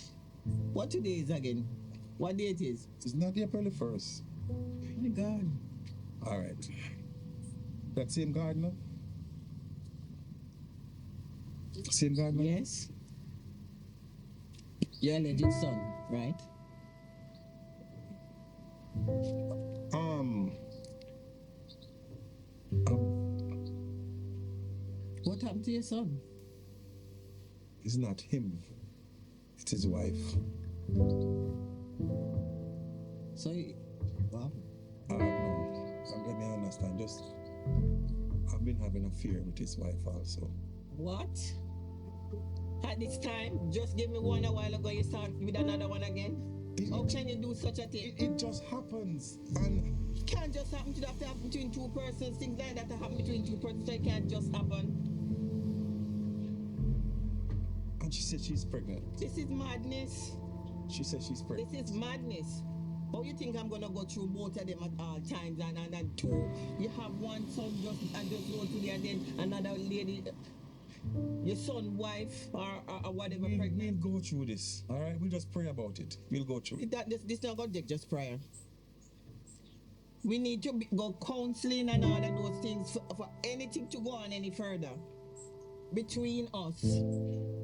What today is again? What day it is? It's not April 1st. Oh my God. All right. That same gardener? Same gardener? Yes. Your alleged son, right? What happened to your son? It's not him. It's his wife. So, wow. No. Let me understand. Just, I've been having an affair with his wife also. What? At this time, just give me one a while ago, you start with another one again? How can you do such a thing? It just happens. And It can't just happen. It have to happen between two persons. Things like that happen between two persons, so it can't just happen. she said she's pregnant. This is madness. She said she's pregnant. This is madness. How you think I'm gonna go through both of them at all times? And two, you have one son just go today, and then another lady, your son, wife, or whatever, pregnant. We'll go through this. All right, we'll just pray about it. We'll go through. This not gonna take just prayer. We need to go counseling and all of those things for anything to go on any further. Between us,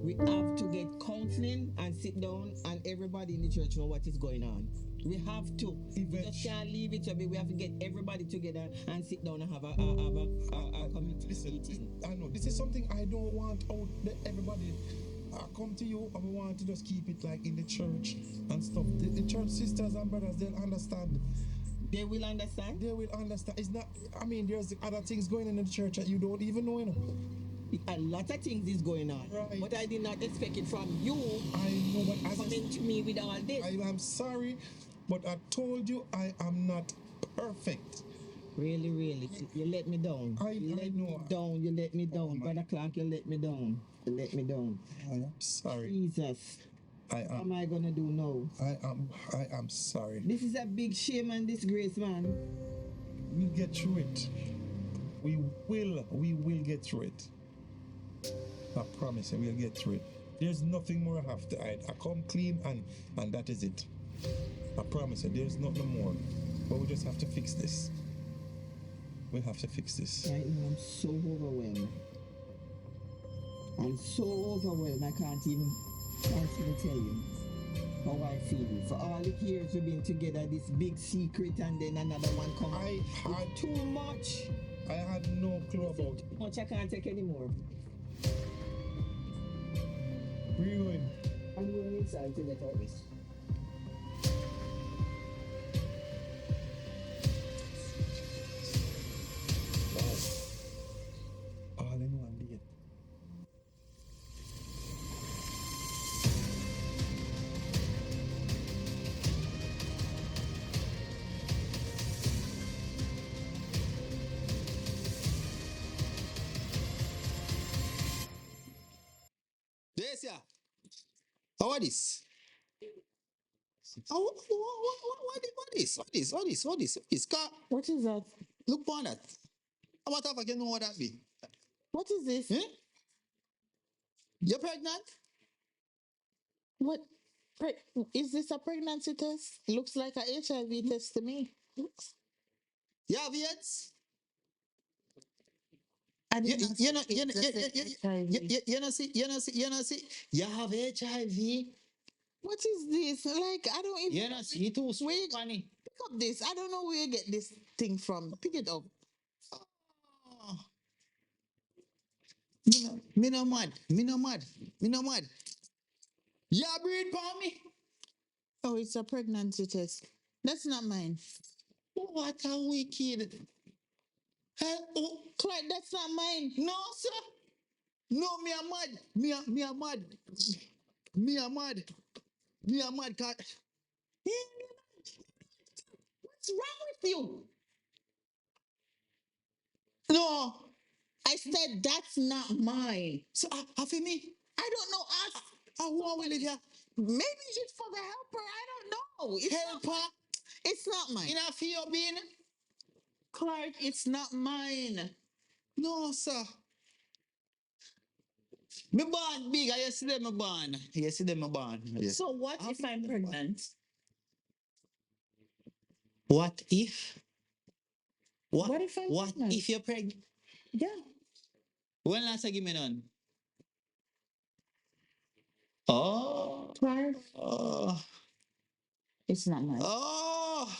we have to get counseling and sit down, and everybody in the church know what is going on. We have to. We just can't leave it to be. We have to get everybody together and sit down and have a committee. Listen, I know this is something I don't want out. Everybody come to you, and we want to just keep it like in the church and stuff. The church sisters and brothers, they'll understand. They will understand. They will understand. It's not. I mean, there's other things going on in the church that you don't even know. A lot of things is going on, right. But I did not expect it from you. I know, but coming to me with all this. I am sorry, but I told you I am not perfect. Really, you let me down. You let me down. Brother Clark, you let me down. I am sorry. Jesus. What am I gonna do now? I am sorry. This is a big shame and disgrace, man. We'll get through it. We will get through it. I promise you, we'll get through it. There's nothing more I have to hide. I come clean and that is it. I promise you, there's nothing more. But we just have to fix this. We have to fix this. Right now, I'm so overwhelmed. I can't even tell you how I feel. For all the years we've been together, this big secret, and then another one come. I had too much. I had no clue about it. Too much I can't take anymore. Where are you going? I'm going inside to get all this. All in one day. Yes, yeah. How are this? What is? What is that? Look upon that. What if I can know what that be? What is this? Eh? You're pregnant? What? Is this a pregnancy test? Looks like a HIV test to me. You have AIDS? You know see. You have HIV. What is this? Like, I don't even. You know see too funny. Pick up this. I don't know where you get this thing from. Pick it up. Oh. Me no mad. You breed for me? Oh, it's a pregnancy test. That's not mine. What a wicked. Oh, Clyde, that's not mine. No, sir. No, me a mad. Me a mad. What's wrong with you? No. I said that's not mine. So, for me? I don't know. I want to live here. Maybe it's for the helper. I don't know. Helper? It's not mine. Enough for your being? Clark, it's not mine. No, sir. Me born big. You see them born. Yes. So what if I'm pregnant? What if? What if I'm What pregnant? if you're pregnant? Yeah. When last I give me none? Oh. Clark. Oh. It's not mine. Oh.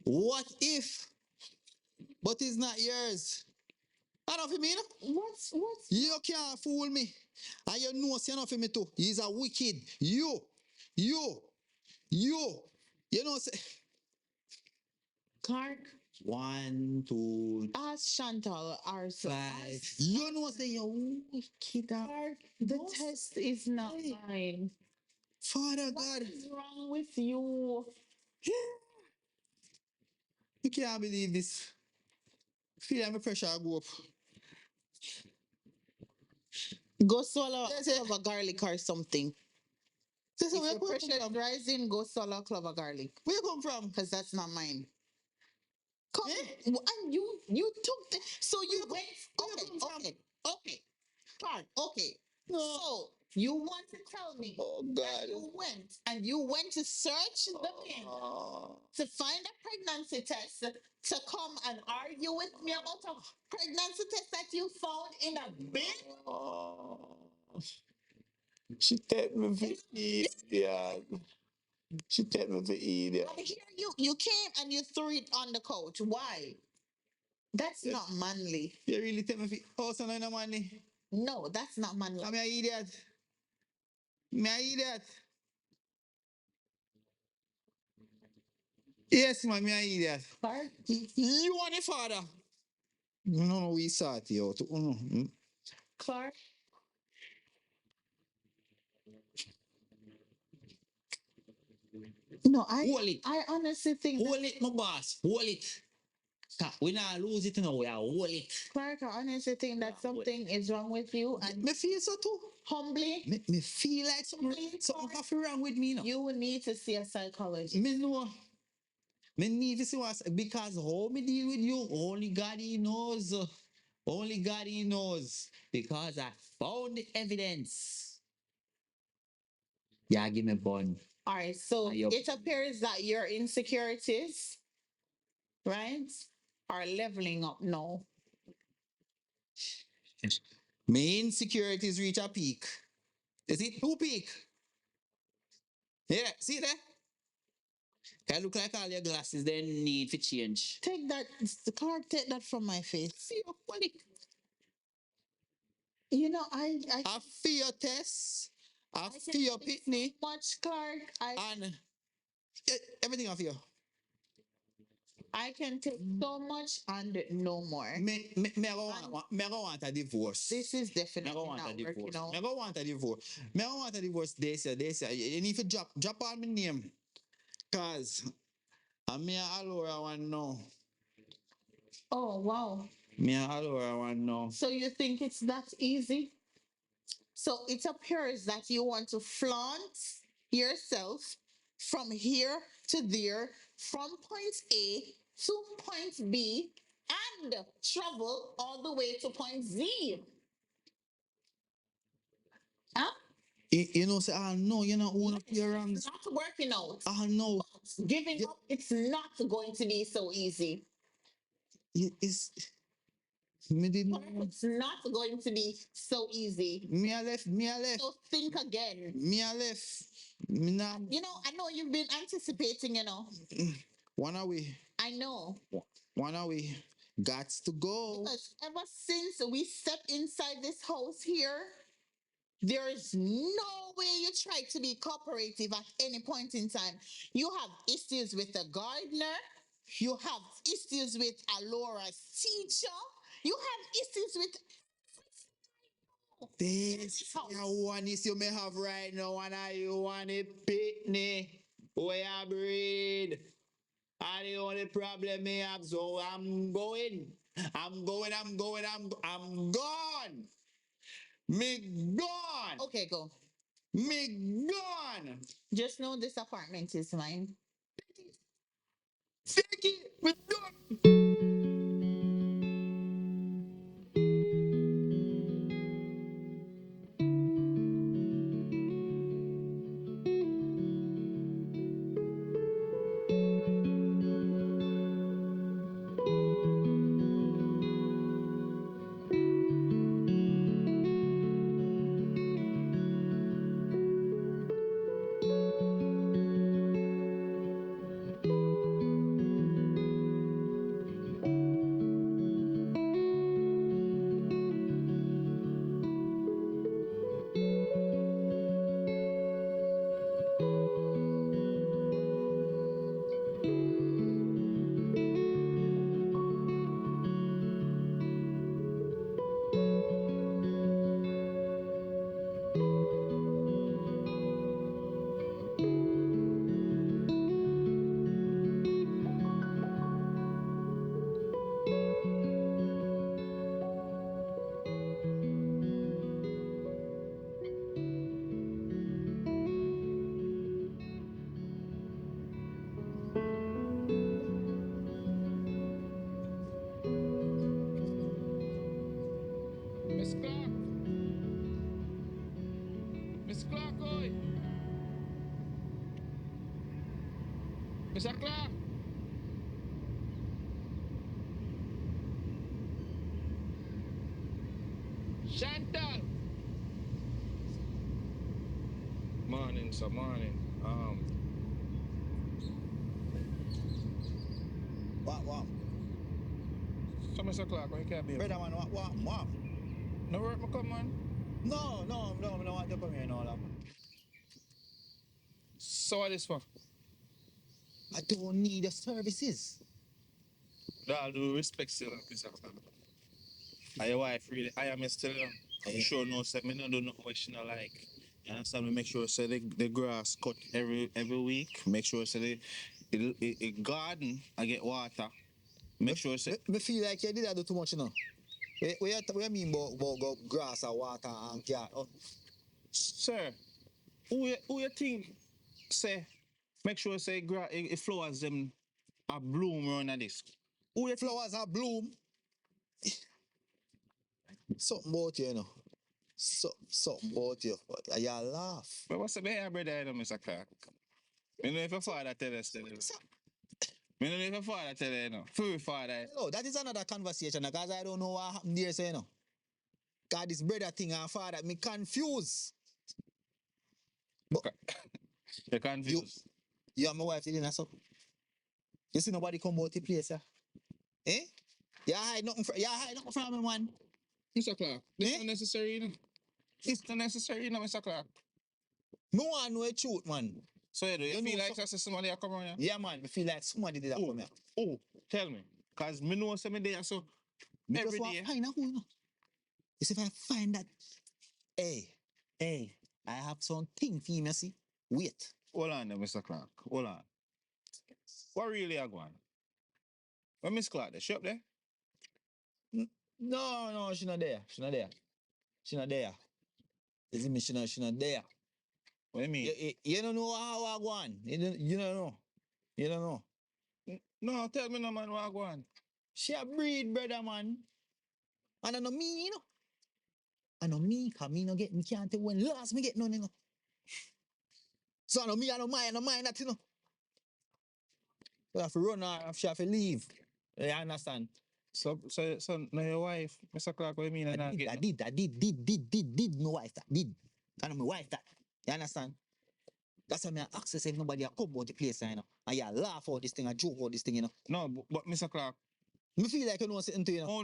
What if? But it's not yours. I don't feel me, no? What's You can't fool me. And you know you're not for me too. He's a wicked. You know say Clark, 1, 2, ask Chantal or so. 5. You know say you wicked. Clark, the test is not mine. Father What God, is wrong with you? you can't believe this. Feel like my pressure go up. Go swallow Yes, a clove of garlic or something. Yes, If where your you pressure come is from? rising, go swallow a clove of garlic. Where you come from? Because that's not mine. Come, Eh? and you took the so you Where went. you come from? Okay, Clark. Okay, No. so you want to tell me Oh that God. you went to search the bin Oh. to find a pregnancy test to come and argue with me about a pregnancy test that you found in a bin? Oh. She take me for idiot. She take me for idiot. And here you came and you threw it on the couch. Why? That's not manly. You really take me for also no money. No, that's not manly. I'm an idiot. Me an idiot. Yes, man, me an idiot. Clark, You want the father? No, we saw it out. Clark. No, Hold it. I honestly think Hold it, my boss. Hold it. We not lose it now. We are hold it. Clark, I honestly think that something is wrong with you, and Me feel so too. humbly, Me feel like something have to wrong with me now. you need to see a psychologist. Me know. Me need to see what because how me deal with you, only God he knows. Only God he knows. Because I found the evidence. Yeah, give me bun. All right, so it appears that your insecurities, right, are leveling up now. My insecurities reach a peak. Is it two peak? Yeah, see there? Can look like all your glasses then need for change. Take that, Clark. Take that from my face. See your quality. You know, I feel your test. I can feel your take pitney. so much, Clark. And everything of you. I can take so much and no more. Me go want a divorce. This is Me definitely go want a not divorce. working out. Me go want a divorce. Me go want a divorce. They say you need to drop on my name. Cause I'm me and Alora one now. Oh wow! Me and Alora one now. So you think it's that easy? So it appears that you want to flaunt yourself from here to there, from point A to point B, and travel all the way to point Z. Huh? You know, say, I know you're not one of your It's wrongs. not working out. I know. Giving up, it's not going to be so easy. It's me didn't. It's not going to be so easy. Me I left. Me I left. So think again. Me I left. Me now. You know, I know you've been anticipating, you know. One away. I know. One away. Gots to go. Because ever since we stepped inside this house here, there is no way you try to be cooperative at any point in time. You have issues with the gardener. You have issues with Alora's teacher. You have issues with This one is you may have right now, and I want it pitney. Where I breed. And the only problem me have, so I'm going. I'm gone. Me gone. okay, go. Me gone. Just know this apartment is mine. Take it. We done. Mr. Clark. Chantal. Morning, sir, morning. What? So Mr. Clark, why you can't be here? Brother man, what? No work, me come on. No, I don't want to come here and all that. So what is for? I don't need your services. With all due respect still, Mr. Clark. And your wife really, I am still, I'm sure no, say, me no do nothing what she no like. You understand? Me make sure say the grass cut every week. Make sure say the garden I get water. Make sure say Me feel like you did that do too much, you know. What you mean about grass and water and cat? Oh, sir, who you think say make sure say flowers them are bloom around this? Who you think? flowers are bloom. Something about you, you know. Something about you. But you laugh. But what's the behavior, brother, you know, Mr. Clark? You know if your father tell us still. You know if your father tell you, you know. For your father. No, that is another conversation because I don't know what happened there, so you know. God, this brother thing and father, me confused. But You're confused. you and my wife didn't so. You see nobody come out the place, sir. Eh? You hide nothing from me, man. Mr. Clark, this Eh? is unnecessary, you know. It's unnecessary, you know, Mr. Clark. No one know the truth, man. So you You feel know like somebody a come around here? Yeah, man. I feel like somebody did that for me. Oh, tell me. Cause me know some day so Me every just want day. to find out who, you know. You see if I find that, hey, I have something for you, see. Wait. Hold on there, Mr. Clark. Hold on. What really are going? Where Miss Clark? She up there? No, she not there. She not there. You see me, she not there. What do you mean? You don't know how I go on. You don't know. You don't know. No, tell me no man what I go on. She a breed, brother, man. And I know me, you know. I know me, cause me can't tell when last me get none, you know. So I know me, I don't mind that, you know. So I have to run her, she have to leave. You understand? So now your wife, Mr. Clark, what do you mean? I did, my wife that, did. I know my wife that. You understand? That's why me access if nobody a come about the place, you know. And you laugh out this thing, and joke out this thing, you know. No, but Mr. Clark. Me feel like you know something to you know.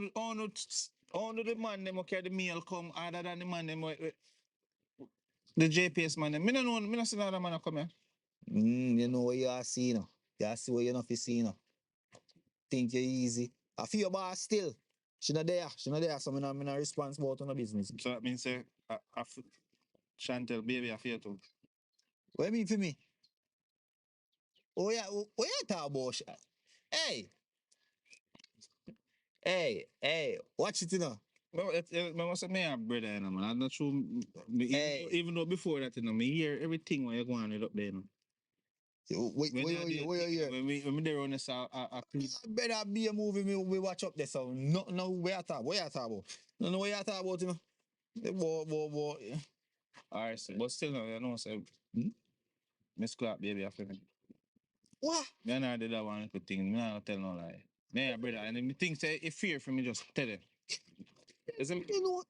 Only the man them carry the mail come other than the man them the JPS man them. Me no see another man come here. You know what you are seeing, you know. You see what you're not seeing, you know. Think you're easy. I feel your boss still. She not there, so I'm not responsible to no business. So that means say Chantel, baby, I feel too. What you mean for me? Oh yeah, what you talk about? Hey, watch it, you know. No, I must say, me a brother, you know, man. I'm not sure. Even though before that, you know, me hear everything when you go on it up there, you know. Wait, where you hear? When we there on this, Better be a movie we watch up there, so no, where you talk about? No, where you talk about, you know. Boy. alright, so, but still, no, you know, say, Miss Clark, baby, I feel me. What? Me not did that one good thing. Me not tell no lie. Me a brother, and then me think say if fear for me, just tell it. You know what?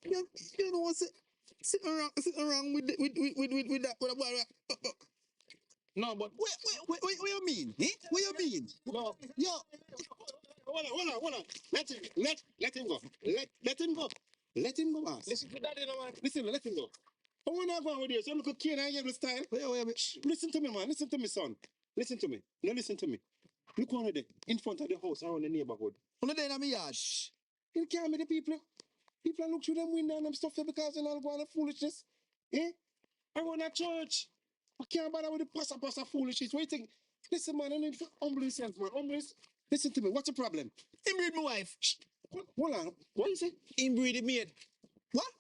Sit around with that. No, but What you mean? Eh? What you mean? no. Yo, Hold on. Let him go. Let him go. Let him go, boss. Listen to that, you know, man. Listen, let him go. I want to go on with you. So look at Kane and Yellow style. wait. Listen to me, man. Listen to me, son. Listen to me. No, listen to me. Look on there, in front of the house, around the neighborhood. On the day in my yard. You can't be the people. People look through them window and them stuff there because they all go on the foolishness. Eh? I run a church. I can't bother with the pasta foolishness. What you think? Listen, man, I need to humble yourself, man. Listen to me. What's the problem? Inbreed my wife. Hold on. What you say? Inbreed maid. What?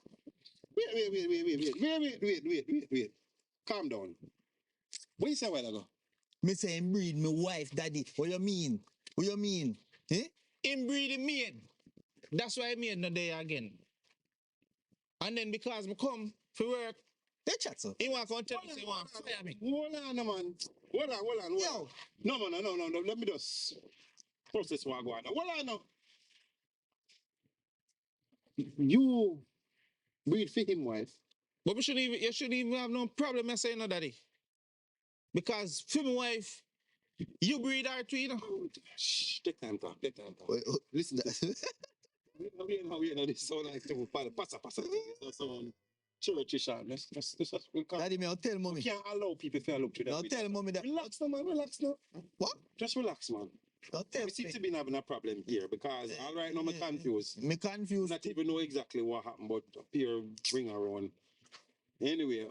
Wait. Calm down. What you say a while ago? Me say inbreed my wife, daddy. What you mean? Eh? Inbreed maid. That's why I made no day again. And then because me come for work, They chat so. he want to come tell me say he want to fire me. Hold on, man. Hold on. Yo. No, man, no. Let me just process what I go on. Hold on now. You breed for him, wife. But you shouldn't even have no problem saying no, daddy. Because for my wife, you breed her too, you know. Shh, take time talk. Wait, Listen to this sound like to passa. It's some churchish and we can't, Daddy, me, I'll tell we mommy. can't allow people to look to them. I'll tell mommy that. Relax now, man. Relax now. What? Just relax, man. I'll tell We seem me. to be having a problem here because all right now I'm confused. Me confused. Not even know exactly what happened, but appear bring around. Anyway,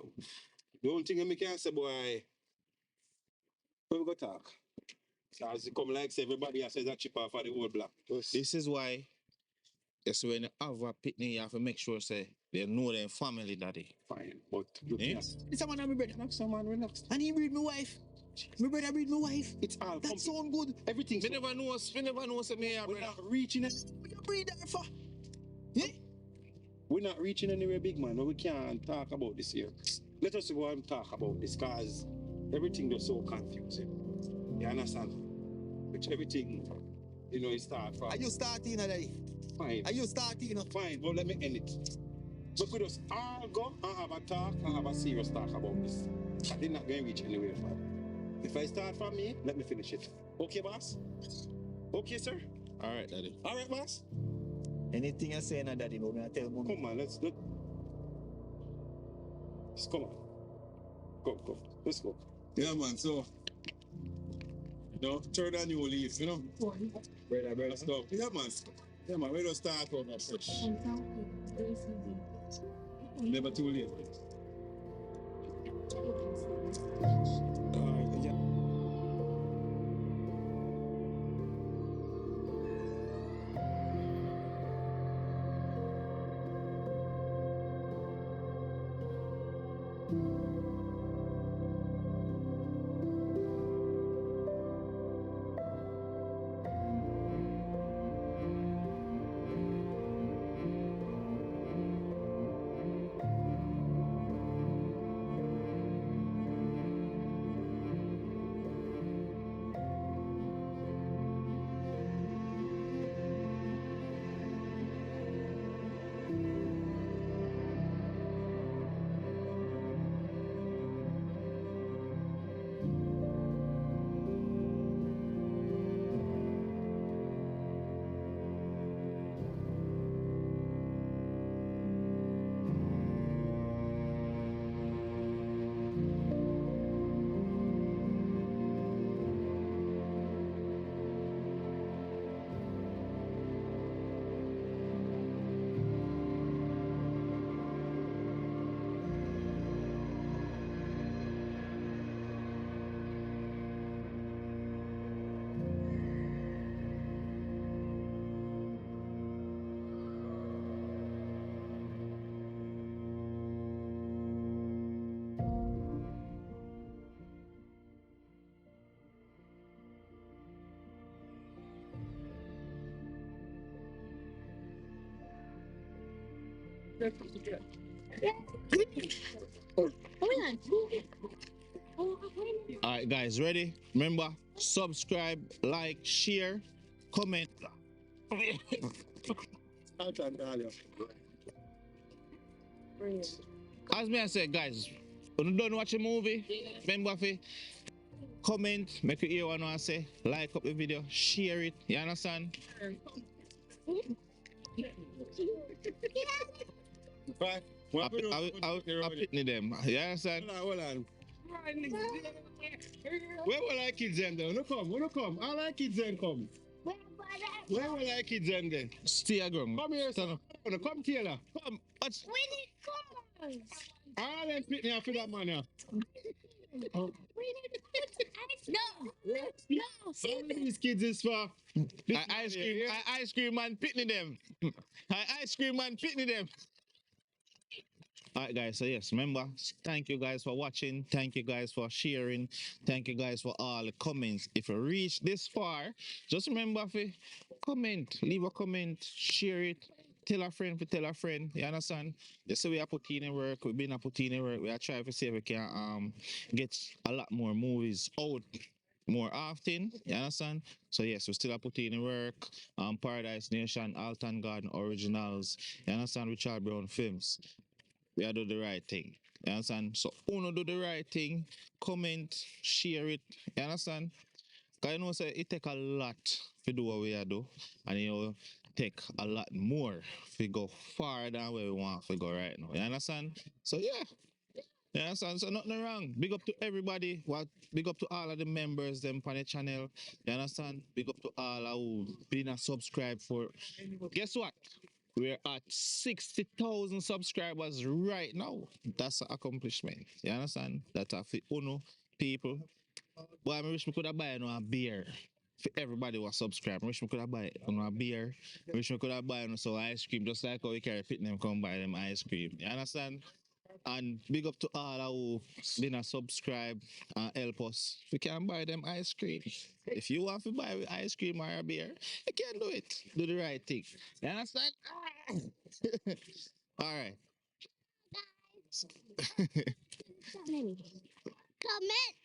the only thing I can say, boy, we go talk. As it come like say everybody else says that chip off for the whole block. This is why, yes, when you have a picnic, you have to make sure say they know their family, daddy. Fine, but look, Eh? yes. It's a man and my brother. Relax, man, relax. And he breed my wife. My brother breed my wife. It's all That sound good. everything. We never know, say me here, We're brother. not reaching it. What you breed her for? Yeah? We're not reaching anywhere big, man. We can't talk about this here. Let us go and talk about this because everything is so confusing. You understand? Which everything, you know, it starts from. Are you starting, daddy? Fine. Are you starting? Fine, but let me end it. But we just all go and have a talk and have a serious talk about this. I did not going to reach anywhere, fam. If I start from me, let me finish it. Okay, boss? Okay, sir? All right, daddy. All right, boss? Anything I say, daddy, but I tell mommy. Come on, let's come on. Go. Let's go. Yeah, man, so, you know, turn a new leaf, you know? Brother. Let's go. Yeah, man, we just start from fresh. Never too late. Yeah. All right, guys, ready? Remember, subscribe, like, share, comment. As me I said, guys, when you don't watch a movie, remember to comment, make you hear what I say, like up the video, share it. You understand? Right. What we do? I'll pitney them. You understand? Hold on. Where will I kids then? No come. All our kids then come. Where will I kids then? Stay a ground. Come here, Stand son. up. Come, Taylor. Come. What's... All them pitney after that man here. No. All these kids is for. Ice cream man pitney them. Ice cream man pitney them. Alright guys, so yes, remember, thank you guys for watching, thank you guys for sharing, thank you guys for all the comments. If you reach this far, just remember to comment, leave a comment, share it, tell a friend, tell a friend. You understand? Just so we are putting in work, we've been putting in work. We are trying to see if we can get a lot more movies out more often. You understand? So yes, we still are putting in work. Paradise Nation, ALTON Garden Originals. You understand? Richard Brown Films. We are do the right thing. You understand? So uno do the right thing. Comment, share it. You understand? Cause you know say it take a lot to do what we are do, and you know take a lot more to go far than where we want to go right now. You understand? So yeah. You understand? So nothing wrong. Big up to everybody. What big up to all of the members them on the channel. You understand? Big up to all who been a subscribe for. Guess what? We're at 60,000 subscribers right now. That's an accomplishment. You understand? That's a for uno people. Boy, I wish we could have buy a beer for everybody who was subscribed. I wish we could have buy a beer. I wish we could have buy some ice cream, just like how we carry fit them come buy them ice cream. You understand? And big up to all who been a subscribe and help us. We can buy them ice cream. If you want to buy ice cream or a beer, you can do it. Do the right thing. You understand? All right. Comment.